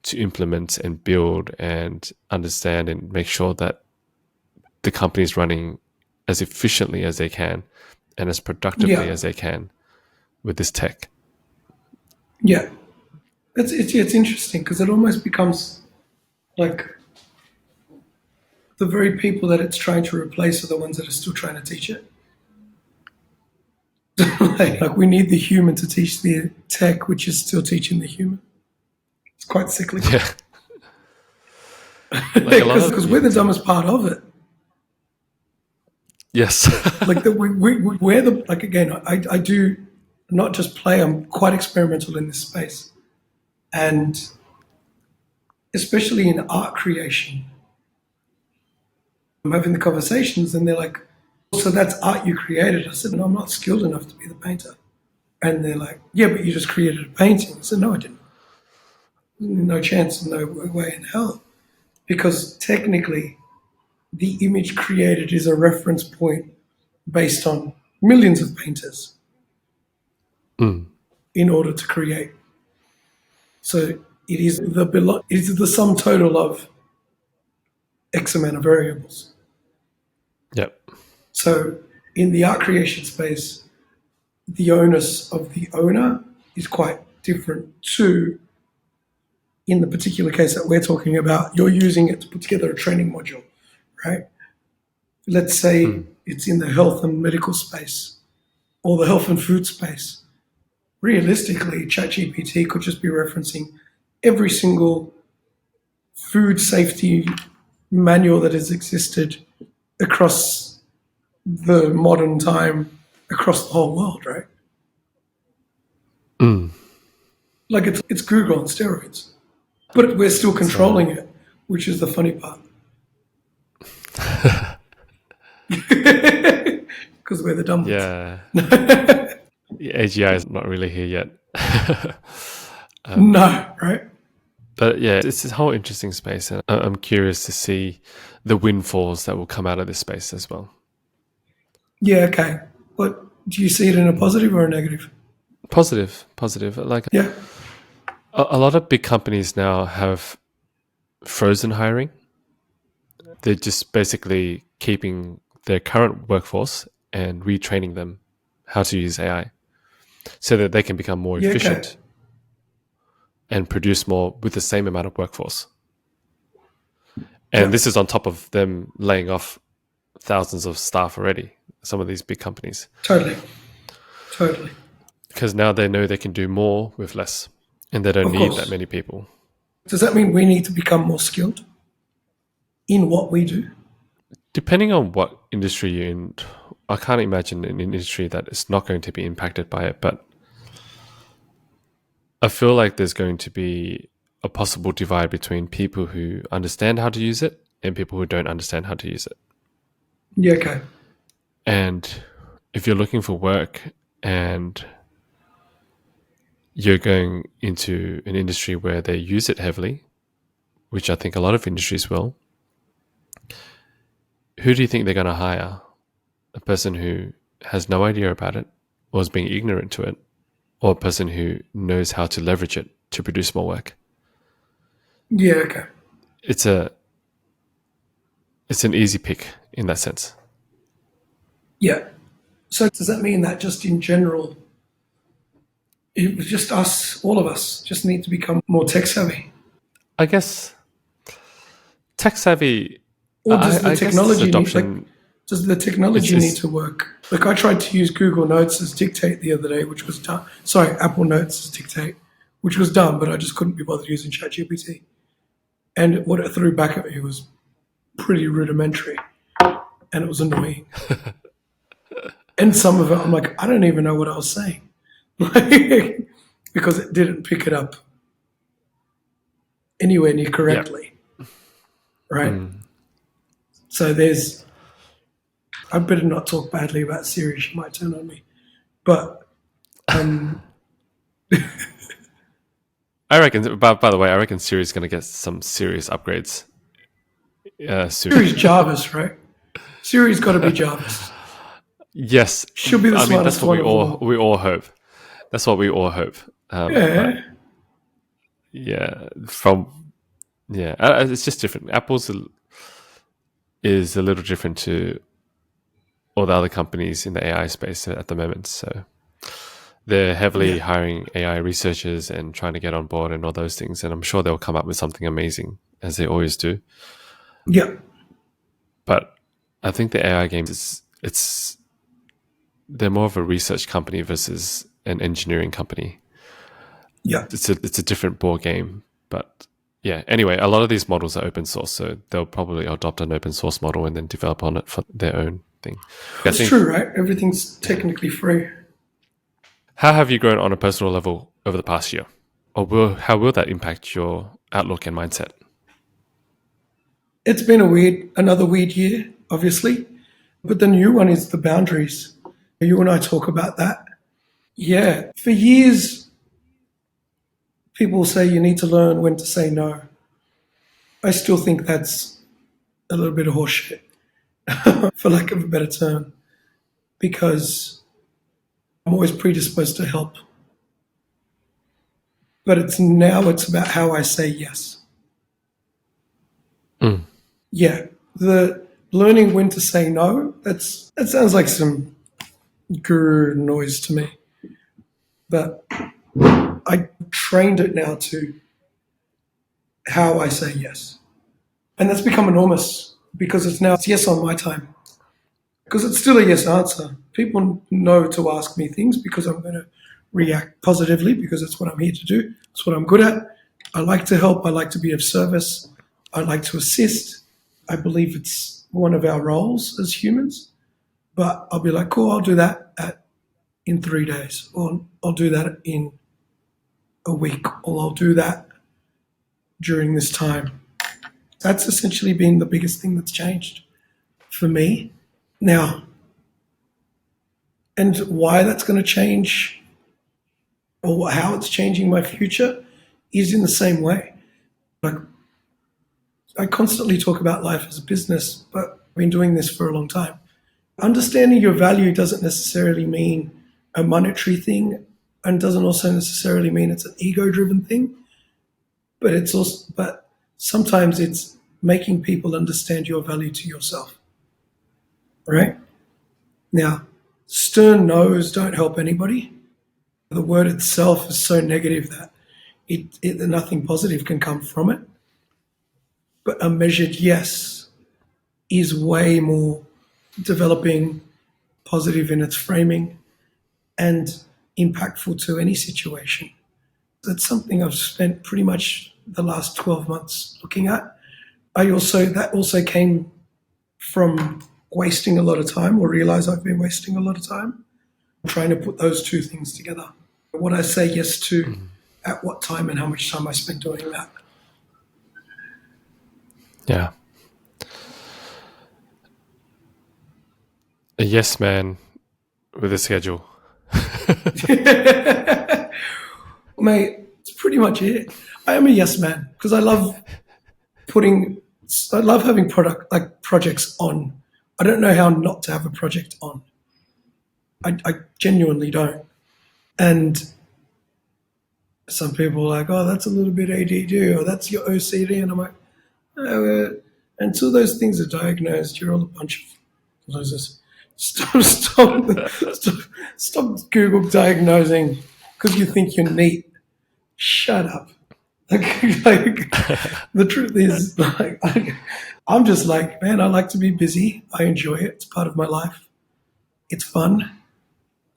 to implement and build and understand and make sure that the company is running as efficiently as they can and as productively Yeah. as they can with this tech. Yeah. It's interesting because it almost becomes like the very people that it's trying to replace are the ones that are still trying to teach it. Like we need the human to teach the tech, which is still teaching the human. It's quite cyclical Yeah. Like a lot of, because we're the dumbest part of it. yes. Like that we're the like again. I do not just play. I'm quite experimental in this space, and especially in art creation. I'm having the conversations, and they're like, "So that's art you created?" I said, "No, I'm not skilled enough to be the painter." And they're like, "Yeah, but you just created a painting." I said, "No, I didn't. No chance, no way in hell." Because technically, the image created is a reference point based on millions of painters Mm. in order to create. So it is the sum total of X amount of variables. Yep. So in the art creation space, the onus of the owner is quite different to, in the particular case that we're talking about, you're using it to put together a training module, right? Let's say Mm. it's in the health and medical space or the health and food space. Realistically, ChatGPT could just be referencing every single food safety manual that has existed across the modern time, across the whole world, right? Mm. Like it's Google on steroids, but we're still So controlling it, which is the funny part. Because we're the dumb ones. yeah, AGI is not really here yet. No, right? But yeah, it's this whole interesting space, and I'm curious to see the windfalls that will come out of this space as well. Yeah, okay. But do you see it in a positive or a negative? Positive, positive. Like Yeah, a lot of big companies now have frozen hiring. They're just basically keeping their current workforce and retraining them how to use AI so that they can become more yeah, okay. efficient and produce more with the same amount of workforce. And Yeah, this is on top of them laying off thousands of staff already, some of these big companies, totally, totally. because now they know they can do more with less and they don't Of need that course. many people. Does that mean we need to become more skilled in what we do? Depending on what industry you're in, I can't imagine an industry that is not going to be impacted by it, but I feel like there's going to be a possible divide between people who understand how to use it and people who don't understand how to use it. Yeah, okay. And if you're looking for work and you're going into an industry where they use it heavily, which I think a lot of industries will, who do you think they're going to hire? A person who has no idea about it or is being ignorant to it, or a person who knows how to leverage it to produce more work? Yeah, okay. It's a it's an easy pick in that sense. Yeah. So does that mean that just in general, it was just us, all of us, just need to become more tech savvy? I guess tech savvy. Or does the I guess this technology need, like, adoption. does the technology need It's to work? Like I tried to use Google Notes as dictate the other day, which was done. Sorry, Apple Notes as dictate, which was done, but I just couldn't be bothered using ChatGPT. And what it threw back at me was pretty rudimentary, and it was annoying. And some of it, I'm like, I don't even know what I was saying, like, because it didn't pick it up anywhere near yeah. correctly, right? So there's, I better not talk badly about Siri. She might turn on me, but um, I reckon. By the way, I reckon Siri's going to get some serious upgrades soon. Siri's Jarvis, right? Siri's got to be Jarvis. Yes, She'll be the I mean that's smartest what one of all. we all hope. That's what we all hope. But Yeah, yeah, it's just different. Is a little different to all the other companies in the AI space at the moment. So they're heavily yeah, hiring AI researchers and trying to get on board and all those things. And I'm sure they'll come up with something amazing, as they always do. yeah, But I think the AI games they're more of a research company versus an engineering company. yeah. It's a different ball game. But yeah, anyway, a lot of these models are open source, so they'll probably adopt an open source model and then develop on it for their own thing. I That's think. true, right? Everything's technically free. How have you grown on a personal level over the past year? Or how will that impact your outlook and mindset? It's been another weird year, obviously, but the new one is the boundaries. You and I talk about that. Yeah, for years, people say you need to learn when to say no. I still think that's a little bit of horseshit, for lack of a better term. because I'm always predisposed to help. But it's about how I say yes. Mm. Yeah, the learning when to say no, that sounds like some guru noise to me. But I trained it now to how I say yes. And that's become enormous because it's yes on my time. Because it's still a yes answer. People know to ask me things because I'm going to react positively because it's what I'm here to do. It's what I'm good at. I like to help. I like to be of service. I like to assist. I believe it's one of our roles as humans. But I'll be like, cool, I'll do that in 3 days, or I'll do that in a week, or I'll do that during this time. That's essentially been the biggest thing that's changed for me. Now, and why that's going to change or how it's changing my future is in the same way. Like, I constantly talk about life as a business, but I've been doing this for a long time. Understanding your value doesn't necessarily mean a monetary thing and doesn't also necessarily mean it's an ego-driven thing, but sometimes it's making people understand your value to yourself. Right? Now, stern no's don't help anybody. The word itself is so negative that nothing positive can come from it. But a measured yes is way more developing, positive in its framing, and impactful to any situation. That's something I've spent pretty much the last 12 months looking at. That also came from wasting a lot of time, or realize I've been wasting a lot of time trying to put those two things together. What I say yes to, at what time, and how much time I spend doing that. Yeah. A yes man with a schedule. Mate, it's pretty much it. I am a yes man because I love having projects on. I don't know how not to have a project on. I genuinely don't. And some people are like, oh, that's a little bit ADD, or that's your OCD. And I'm like, oh, until those things are diagnosed, you're all a bunch of losers. Stop Google diagnosing because you think you're neat. Shut up. The truth is, I'm just like, man, I like to be busy. I enjoy it. It's part of my life. It's fun.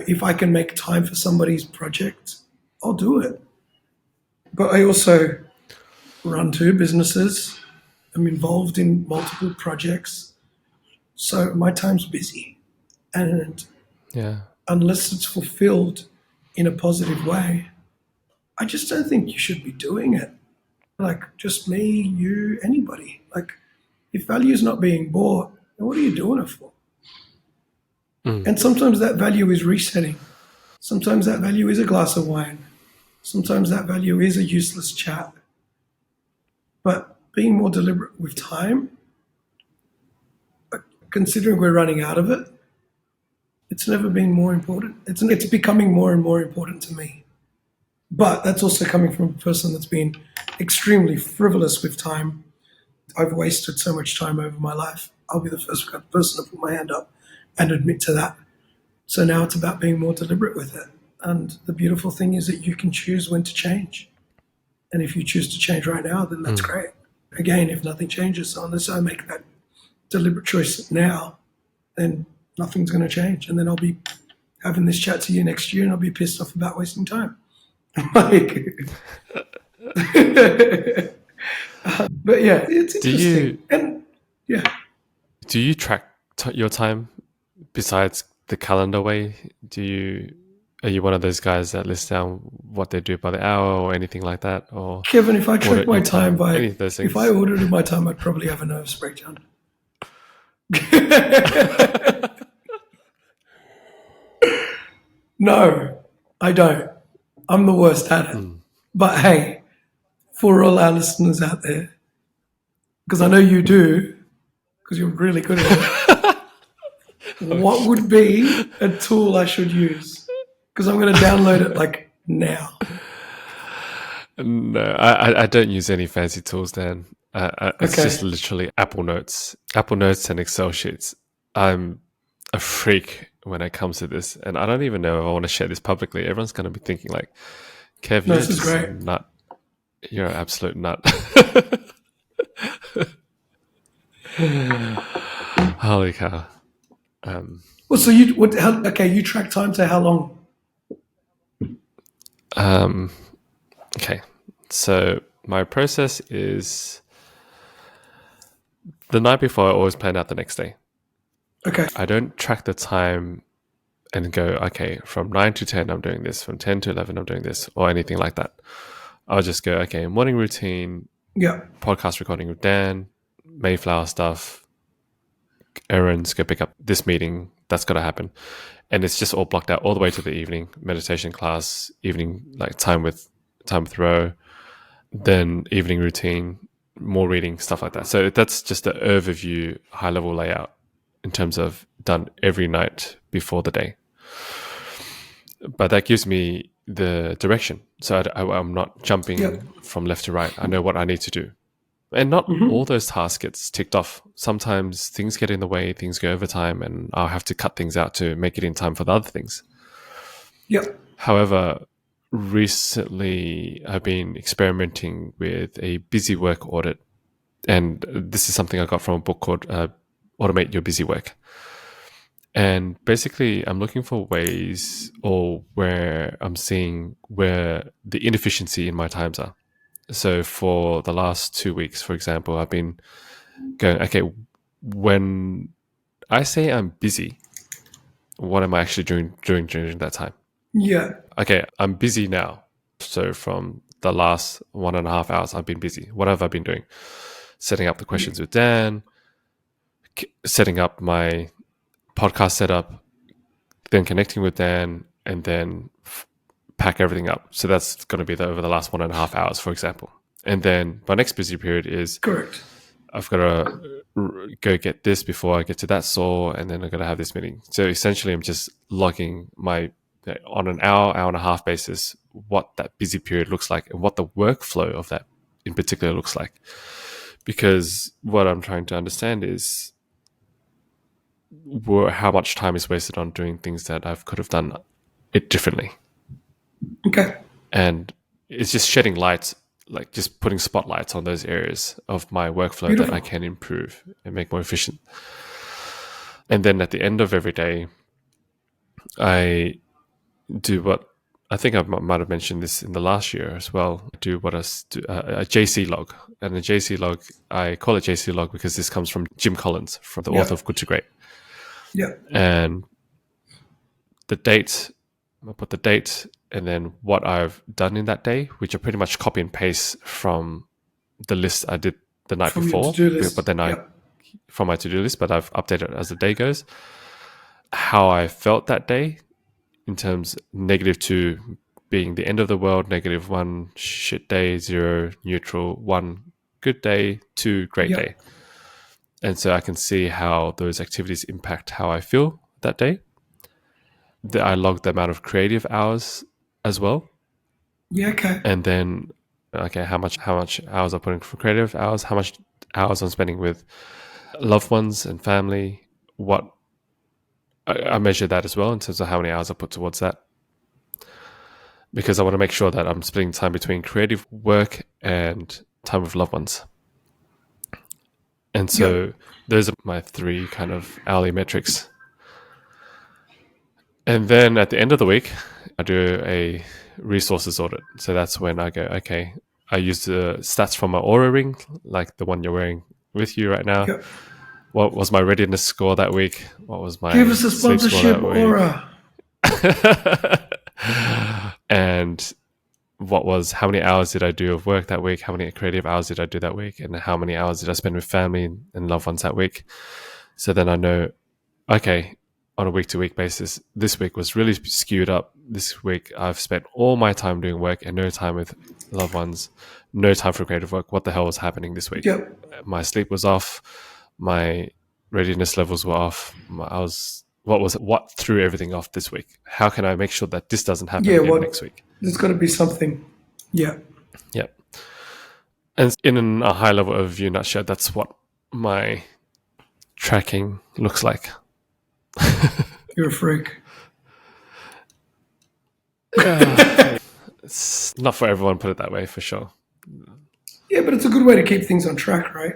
If I can make time for somebody's project, I'll do it. But I also run 2 businesses. I'm involved in multiple projects. So my time's busy. And unless it's fulfilled in a positive way, I just don't think you should be doing it. Like, just me, you, anybody. Like, if value is not being bought, then what are you doing it for? And sometimes that value is resetting. Sometimes that value is a glass of wine. Sometimes that value is a useless chat. But being more deliberate with time, considering we're running out of it, it's never been more important. It's becoming more and more important to me. But that's also coming from a person that's been extremely frivolous with time. I've wasted so much time over my life. I'll be the first person to put my hand up and admit to that. So now it's about being more deliberate with it. And the beautiful thing is that you can choose when to change. And if you choose to change right now, then that's great. Again, if nothing changes, unless I make that deliberate choice now, then nothing's going to change. And then I'll be having this chat to you next year and I'll be pissed off about wasting time. But yeah, it's interesting. Do you track your time besides the calendar way? Are you one of those guys that lists down what they do by the hour or anything like that? Or Kevin, if I tracked my time if I audited my time, I'd probably have a nervous breakdown. No, I don't. I'm the worst at it. But hey, for all our listeners out there, because I know you do, because you're really good at it. what would be a tool I should use? Because I'm going to download it like now. No, I don't use any fancy tools, Dan. It's just Okay. literally Apple Notes and Excel sheets. I'm a freak when it comes to this, and I don't even know if I want to share this publicly. Everyone's going to be thinking like, Kev, No, you're this is just great. nut. You're an absolute nut. Holy cow. Well, so you what? Okay, you track time to how long? Okay. So my process is the night before, I always plan out the next day. Okay. I don't track the time and go, okay, from 9 to 10, I'm doing this. From 10 to 11, I'm doing this, or anything like that. I'll just go, okay, morning routine, Yeah. podcast recording with Dan, Mayflower stuff, errands, go pick up this meeting. That's got to happen. And it's just all blocked out all the way to the evening, meditation class, evening, like time with Ro, then evening routine, more reading, stuff like that. So that's just an overview, high level layout in terms of done every night before the day. But that gives me the direction. So I'm not jumping from left to right. I know what I need to do. And not all those tasks gets ticked off. Sometimes things get in the way, things go over time, and I'll have to cut things out to make it in time for the other things. Yep. However, recently I've been experimenting with a busy work audit. And this is something I got from a book called Automate Your Busy Work. And basically, I'm looking for ways or where I'm seeing where the inefficiency in my times are. So for the last 2 weeks, for example, I've been going, okay, when I say I'm busy, what am I actually doing during that time? Yeah. Okay, I'm busy now. So from the last 1.5 hours, I've been busy. What have I been doing? Setting up the questions with Dan, setting up my podcast setup, then connecting with Dan, and then pack everything up. So that's going to be over the last 1.5 hours, for example. And then my next busy period is Correct. I've got to go get this before I get to that saw, and then I'm going to have this meeting. So essentially, I'm just logging my on an hour and a half basis what that busy period looks like and what the workflow of that in particular looks like. Because what I'm trying to understand is how much time is wasted on doing things that I could have done it differently. Okay. And it's just shedding light, like just putting spotlights on those areas of my workflow Beautiful. that I can improve and make more efficient. And then at the end of every day, I do what I think I might have mentioned this in the last year as well. I do what a JC log. And the JC log, I call it JC log because this comes from Jim Collins, from the author of Good to Great. Yeah. And the date, I put the date and then what I've done in that day, which I pretty much copy and paste from the list I did the night From your before. to-do list. But then from my to-do list, but I've updated it as the day goes. How I felt that day in terms -2 being the end of the world, -1 shit day, 0 neutral, 1 good day, 2 great day. And so I can see how those activities impact how I feel that day. I logged the amount of creative hours as well. Yeah. Okay. And then, okay, how much hours I put in for creative hours, how much hours I'm spending with loved ones and family. What I measure that as well in terms of how many hours I put towards that. Because I want to make sure that I'm splitting time between creative work and time with loved ones. And so those are my 3 kind of hourly metrics. And then at the end of the week, I do a resources audit. So that's when I go, okay, I use the stats from my Aura ring, like the one you're wearing with you right now. Yep. What was my readiness score that week? What was my Give us a sleep score sponsorship, that week? Aura. And how many hours did I do of work that week? How many creative hours did I do that week? And how many hours did I spend with family and loved ones that week? So then I know, okay, on a week-to-week basis, this week was really skewed up. This week I've spent all my time doing work and no time with loved ones, no time for creative work. What the hell was happening this week? Yep. My sleep was off. My readiness levels were off. What threw everything off this week? How can I make sure that this doesn't happen Yeah, again next week? there's got to be something. Yeah. Yep. And in a high level overview nutshell, that's what my tracking looks like. You're a freak. It's not for everyone, put it that way, for sure. Yeah, but it's a good way to keep things on track, right?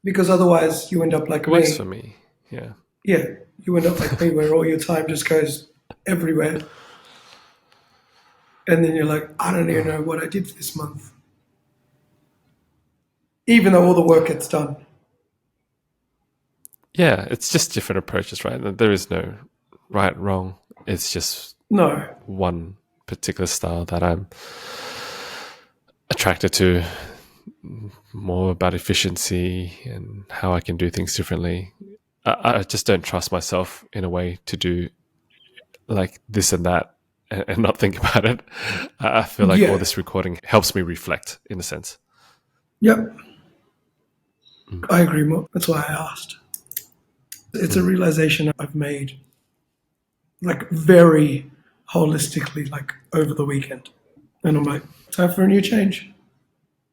Because otherwise you end up like It works me. for me, yeah. Yeah, you end up like me where all your time just goes everywhere. And then you're like, I don't even know what I did for this month. Even though all the work gets done. Yeah, it's just different approaches, right? There is no right, wrong. It's just No. one particular style that I'm attracted to, more about efficiency and how I can do things differently. I just don't trust myself in a way to do like this and that and not think about it. I feel like all this recording helps me reflect in a sense. Yep. I agree more. That's why I asked. It's a realization I've made like very holistically, like over the weekend. And I'm like, time for a new change.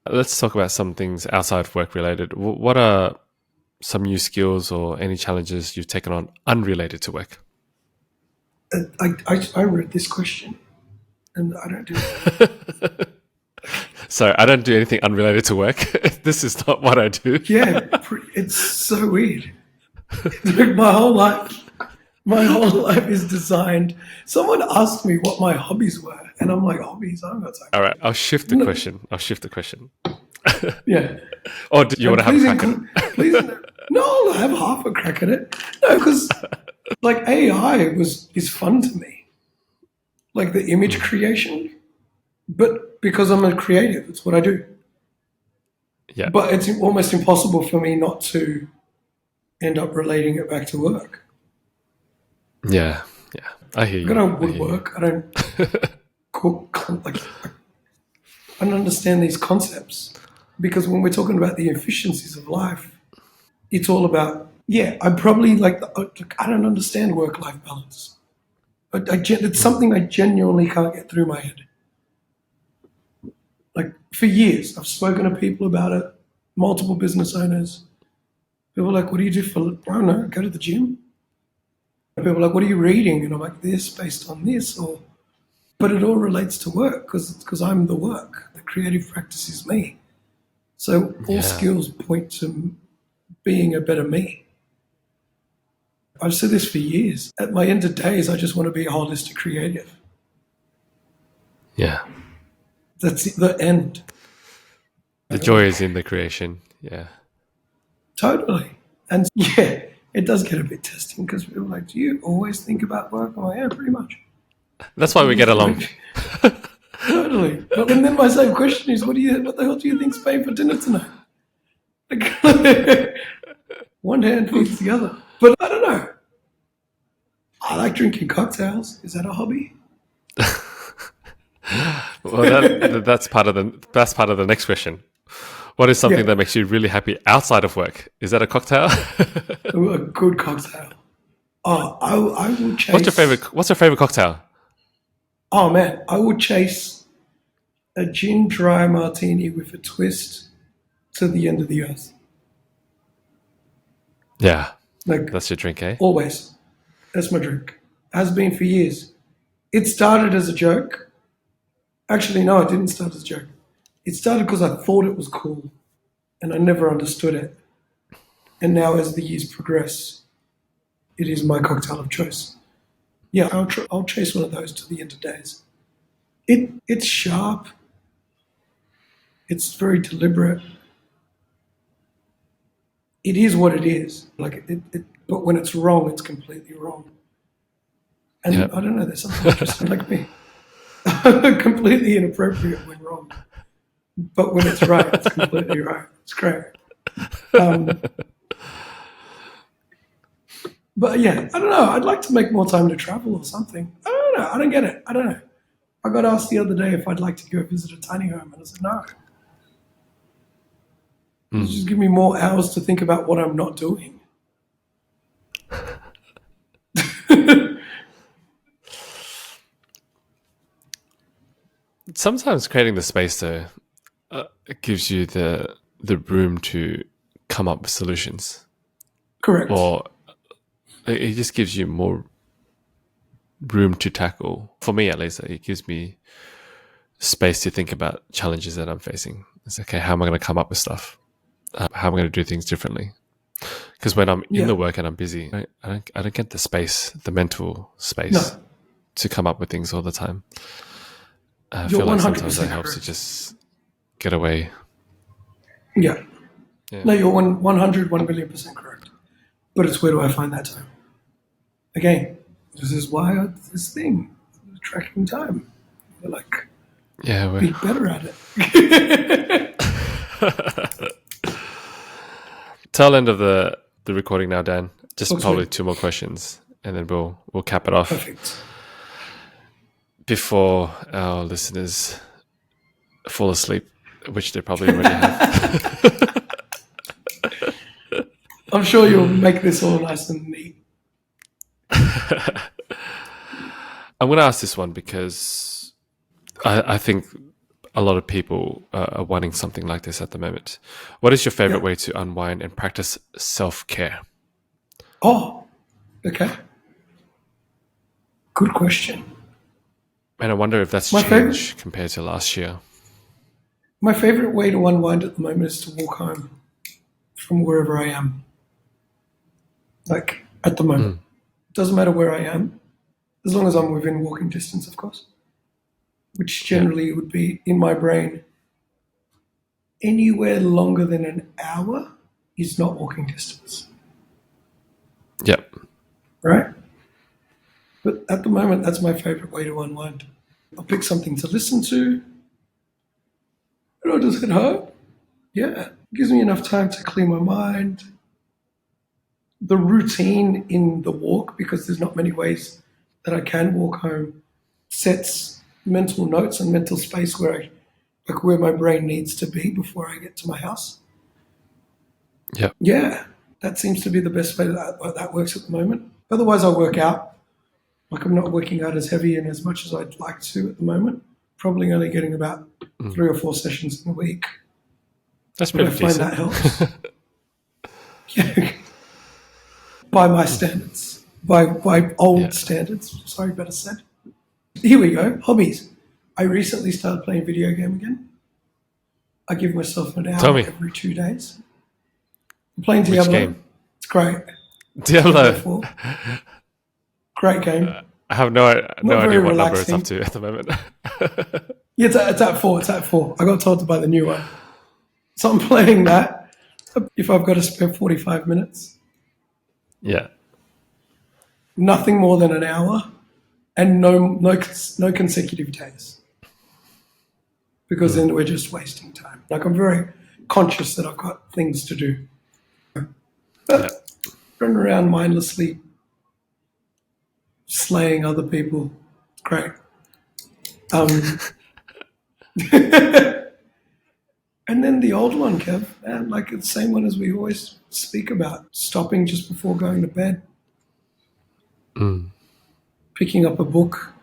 Let's talk about some things outside of work related. What are some new skills or any challenges you've taken on unrelated to work? I read this question and I don't do that. So I don't do anything unrelated to work. This is not what I do. Yeah, it's so weird. Like my whole life is designed. Someone asked me what my hobbies were, and I'm like, hobbies? I'm not saying. All right, I'll shift the question. Yeah. Or do you want to have a crack at it? Please, no, I'll have half a crack at it. No, because like AI is fun to me, like the image creation, but because I'm a creative, it's what I do. Yeah. But it's almost impossible for me not to end up relating it back to work. Yeah. I hear you. I don't woodwork. I don't cook. Like, I don't understand these concepts because when we're talking about the efficiencies of life, it's all about, I'm probably like, I don't understand work-life balance. It's something I genuinely can't get through my head. Like for years, I've spoken to people about it, multiple business owners. People are like, what do you do for, I don't know, go to the gym? People are like, what are you reading? And I'm like, this based on this. But it all relates to work because I'm the work. The creative practice is me. So all skills point to being a better me. I've said this for years. At my end of days, I just want to be a holistic creative. Yeah. That's the end. The joy is in the creation. Yeah. Totally. And it does get a bit testing because people are like, do you always think about work? I'm like, yeah, pretty much. That's why we get along. Totally. But then my same question is, what the hell do you think's paying for dinner tonight? Like, one hand feeds the other. But I don't know. I like drinking cocktails. Is that a hobby? Well, that's part of the next question. What is something that makes you really happy outside of work? Is that a cocktail? A good cocktail. Oh, I will chase. What's your favorite cocktail? Oh man, I will chase a gin dry martini with a twist to the end of the earth. Yeah, like that's your drink, eh? Always, that's my drink. Has been for years. It started as a joke. Actually, no, it didn't start as a joke. It started because I thought it was cool, and I never understood it. And now, as the years progress, it is my cocktail of choice. Yeah, I'll chase one of those to the end of days. It's sharp. It's very deliberate. It is what it is. Like but when it's wrong, it's completely wrong. And I don't know. There's something interesting like me. Completely inappropriate when wrong, but when it's right, it's completely right. It's great. But yeah, I don't know. I'd like to make more time to travel or something. I don't know. I don't get it. I don't know. I got asked the other day if I'd like to go visit a tiny home, and I said no. Just give me more hours to think about what I'm not doing. Sometimes creating the space, though, it gives you the room to come up with solutions, Correct. or it just gives you more room to tackle. For me, at least, it gives me space to think about challenges that I'm facing. It's okay. How am I going to come up with stuff? How am I going to do things differently? Because when I'm in the work and I'm busy, I don't get the space, the mental space to come up with things all the time. I feel like sometimes it helps to just get away. Yeah. No, you're 1 billion% correct. But it's where do I find that time? Again, this is why this thing, tracking time. We're like, be better at it. Tail end of the recording now, Dan. Just probably 2 more questions, and then we'll cap it off. Perfect. Before our listeners fall asleep, which they probably already have. I'm sure you'll make this all nice and neat. I'm going to ask this one because I think a lot of people are wanting something like this at the moment. What is your favorite way to unwind and practice self-care? Oh, okay. Good question. And I wonder if that's changed compared to last year. My favorite way to unwind at the moment is to walk home from wherever I am. Like, at the moment. It doesn't matter where I am, as long as I'm within walking distance, of course, which generally would be in my brain. Anywhere longer than an hour is not walking distance. Yep. Right? But at the moment, that's my favorite way to unwind. I'll pick something to listen to, and I'll just head home. Yeah. It gives me enough time to clear my mind. The routine in the walk, because there's not many ways that I can walk home, sets mental notes and mental space where my brain needs to be before I get to my house. Yeah. Yeah. That seems to be the best way that works at the moment. Otherwise, I work out. Like, I'm not working out as heavy and as much as I'd like to at the moment. Probably only getting about 3 or 4 sessions in a week. That's pretty decent. I find that helps. Yeah. By my standards. By old standards. Sorry, better said. Here we go. Hobbies. I recently started playing video game again. I give myself an hour every 2 days. I'm playing Diablo. Which game? It's great. Diablo. Great game. I have no idea what number it's up to at the moment. Yeah, it's at 4. It's at 4. I got told to buy the new one. So I'm playing that if I've got to spend 45 minutes. Yeah. Nothing more than an hour and no consecutive days. Because then we're just wasting time. Like, I'm very conscious that I've got things to do. But running around mindlessly slaying other people, it's great. And then the old one, Kev, man, like the same one as we always speak about, stopping just before going to bed. Picking up a book,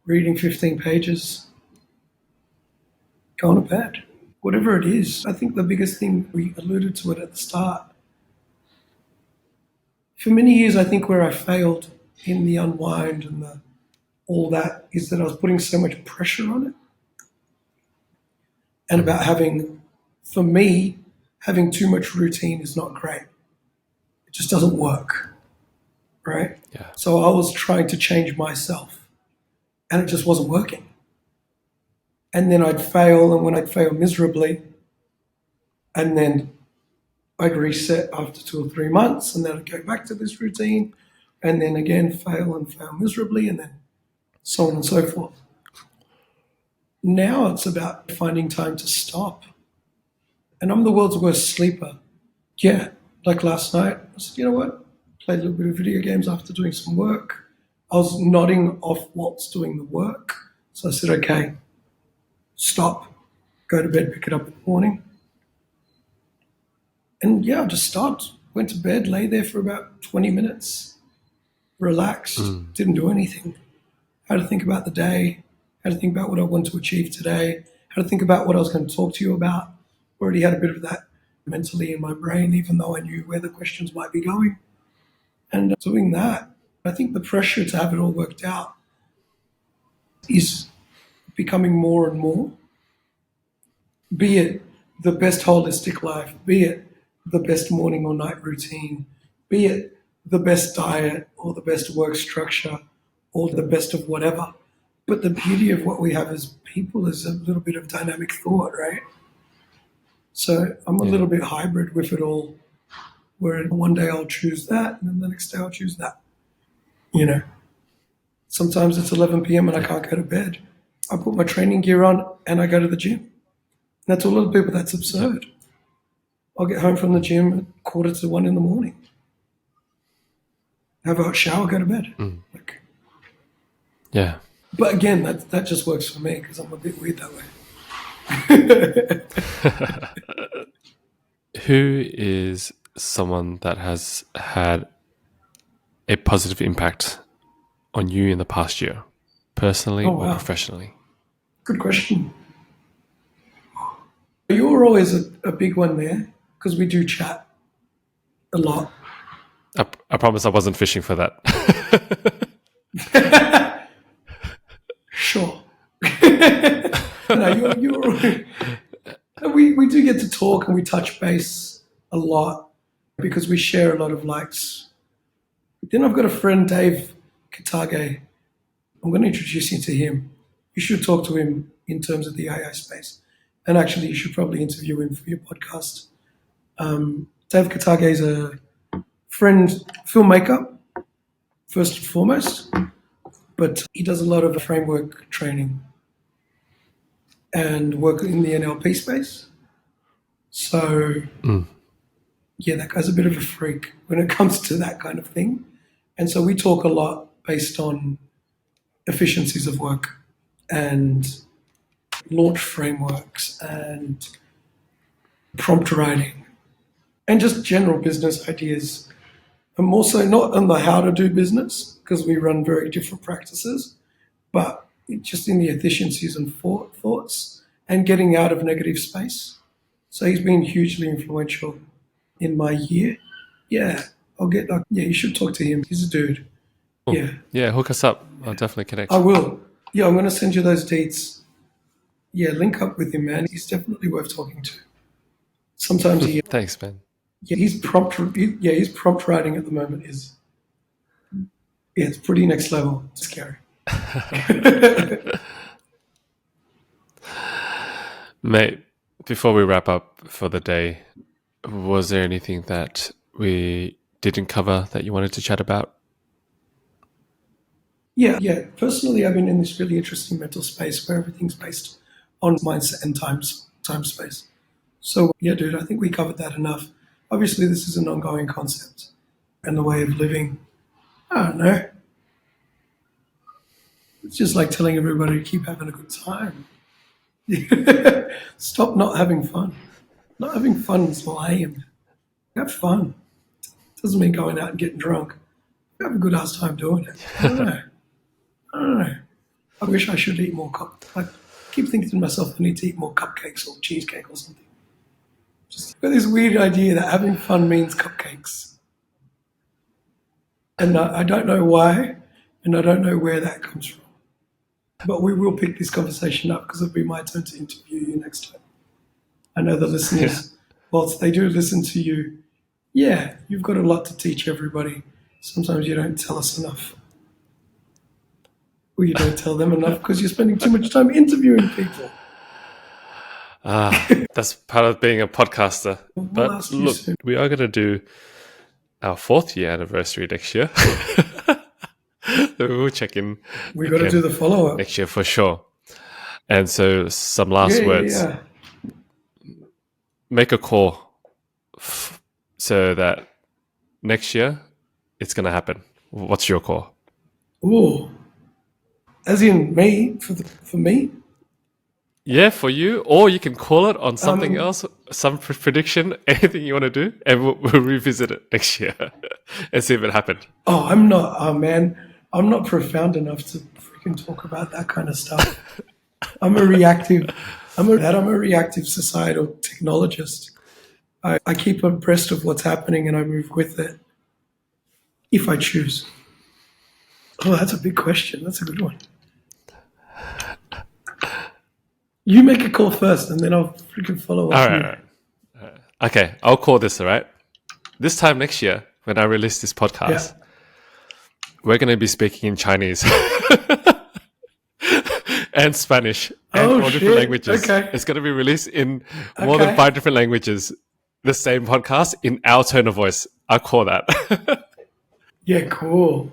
reading 15 pages, going to bed. Whatever it is, I think the biggest thing, we alluded to it at the start. For many years, I think where I failed in the unwind and all that is that I was putting so much pressure on it. And about for me, having too much routine is not great. It just doesn't work, right? Yeah. So I was trying to change myself, and it just wasn't working. And then I'd fail, and when I'd fail miserably, and then I'd reset after 2 or 3 months, and then I'd go back to this routine, and then again fail and fail miserably, and then so on and so forth. Now it's about finding time to stop. And I'm the world's worst sleeper. Yeah, like last night, I said, you know what? Played a little bit of video games after doing some work. I was nodding off whilst doing the work. So I said, okay, stop, go to bed, pick it up in the morning. And yeah, I just stopped. went to bed, lay there for about 20 minutes, relaxed, didn't do anything. How to think about the day, how to think about what I want to achieve today, how to think about what I was going to talk to you about. Already had a bit of that mentally in my brain, even though I knew where the questions might be going. And doing that, I think the pressure to have it all worked out is becoming more and more, be it the best holistic life, be it the best morning or night routine, be it the best diet or the best work structure or the best of whatever. But the beauty of what we have as people is a little bit of dynamic thought, right? So I'm a little bit hybrid with it all, where one day I'll choose that and then the next day I'll choose that. You know, sometimes it's 11 p.m. and I can't go to bed. I put my training gear on and I go to the gym. That's a lot of people, that's absurd. I'll get home from the gym at 1:45 in the morning. Have a shower, go to bed. Like, Yeah. but again, that just works for me because I'm a bit weird that way. Who is someone that has had a positive impact on you in the past year, personally or professionally? Good question. You're always a big one there because we do chat a lot. I promise I wasn't fishing for that. Sure. No, we do get to talk and we touch base a lot because we share a lot of likes. Then I've got a friend, Dave Katage. I'm going to introduce you to him. You should talk to him in terms of the AI space. And actually, you should probably interview him for your podcast. Dave Katage is a friend, filmmaker, first and foremost, but he does a lot of framework training and work in the NLP space. So, yeah, that guy's a bit of a freak when it comes to that kind of thing. And so we talk a lot based on efficiencies of work and launch frameworks and prompt writing and just general business ideas. I'm also not on the how to do business because we run very different practices, but just in the efficiencies and thoughts and getting out of negative space. So he's been hugely influential in my year. Yeah, you should talk to him. He's a dude. Cool. Yeah. Yeah, hook us up. I'll definitely connect. I will. Yeah, I'm going to send you those deets. Yeah, link up with him, man. He's definitely worth talking to. Sometimes Thanks, man. Yeah, his prompt writing at the moment is, it's pretty next level. It's scary. Mate, before we wrap up for the day, was there anything that we didn't cover that you wanted to chat about? Yeah. Personally, I've been in this really interesting mental space where everything's based on mindset and time space. So, yeah, dude, I think we covered that enough. Obviously, this is an ongoing concept and the way of living. I don't know. It's just like telling everybody to keep having a good time. Stop not having fun. Not having fun is lame. Have fun. Doesn't mean going out and getting drunk. Have a good ass time doing it. I don't know. I wish I should eat more I keep thinking to myself, I need to eat more cupcakes or cheesecake or something. Just got this weird idea that having fun means cupcakes. And I don't know why, and I don't know where that comes from. But we will pick this conversation up because it'll be my turn to interview you next time. I know the listeners, whilst they do listen to you, yeah, you've got a lot to teach everybody. Sometimes you don't tell us enough. Or you don't tell them enough because you're spending too much time interviewing people. That's part of being a podcaster. But look, we are going to do our 4th year anniversary next year. We'll check in. We've got to do the follow-up. Next year for sure. And so some last words. Yeah. Make a call so that next year it's going to happen. What's your call? Ooh. As in me, for me? Yeah, for you, or you can call it on something else, some prediction, anything you want to do, and we'll revisit it next year and see if it happened. Oh, I'm not. Oh man, I'm not profound enough to freaking talk about that kind of stuff. I'm a reactive. I'm a reactive societal technologist. I keep abreast of what's happening and I move with it if I choose. Oh, that's a big question. That's a good one. You make a call first, and then I'll freaking follow up. All right. Okay, I'll call this. All right. This time next year, when I release this podcast, we're going to be speaking in Chinese and Spanish and all different languages. Okay. It's going to be released in more than 5 different languages. The same podcast in our tone of voice. I'll call that. Yeah, cool.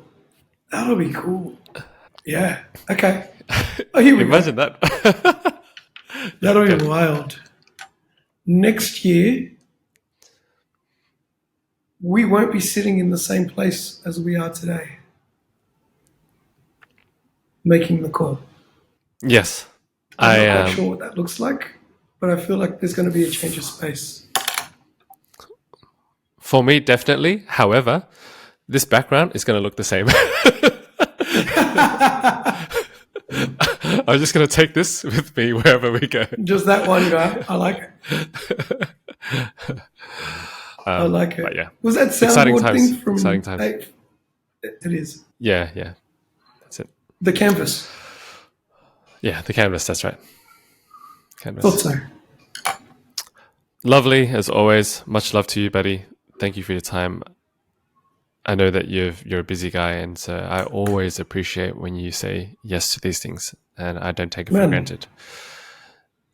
That'll be cool. Yeah. Okay. Oh, here we Imagine go. that. That'll be wild. Next year, we won't be sitting in the same place as we are today, making the call. Yes. I'm not quite sure what that looks like, but I feel like there's going to be a change of space. For me, definitely. However, this background is going to look the same. I'm just going to take this with me wherever we go. Just that one guy. I like it. I like it. But yeah. Was that soundboard thing from... Exciting times. It is. Yeah. That's it. The canvas. Yeah, the canvas. That's right. Canvas. Thought so. Lovely, as always. Much love to you, buddy. Thank you for your time. I know that you're a busy guy, and so I always appreciate when you say yes to these things, and I don't take it for granted.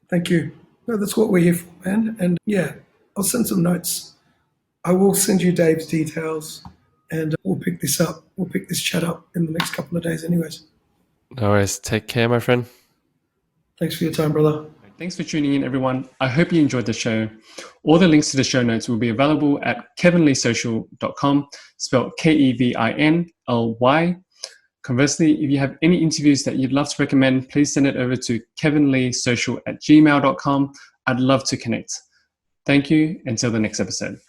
Thank you. No, that's what we're here for, man. And yeah, I'll send some notes. I will send you Dave's details, and we'll pick this up. We'll pick this chat up in the next couple of days anyways. No worries. Take care, my friend. Thanks for your time, brother. Thanks for tuning in, everyone. I hope you enjoyed the show. All the links to the show notes will be available at kevinleesocial.com, spelled Kevinly. Conversely, if you have any interviews that you'd love to recommend, please send it over to kevinleesocial@gmail.com. I'd love to connect. Thank you. Until the next episode.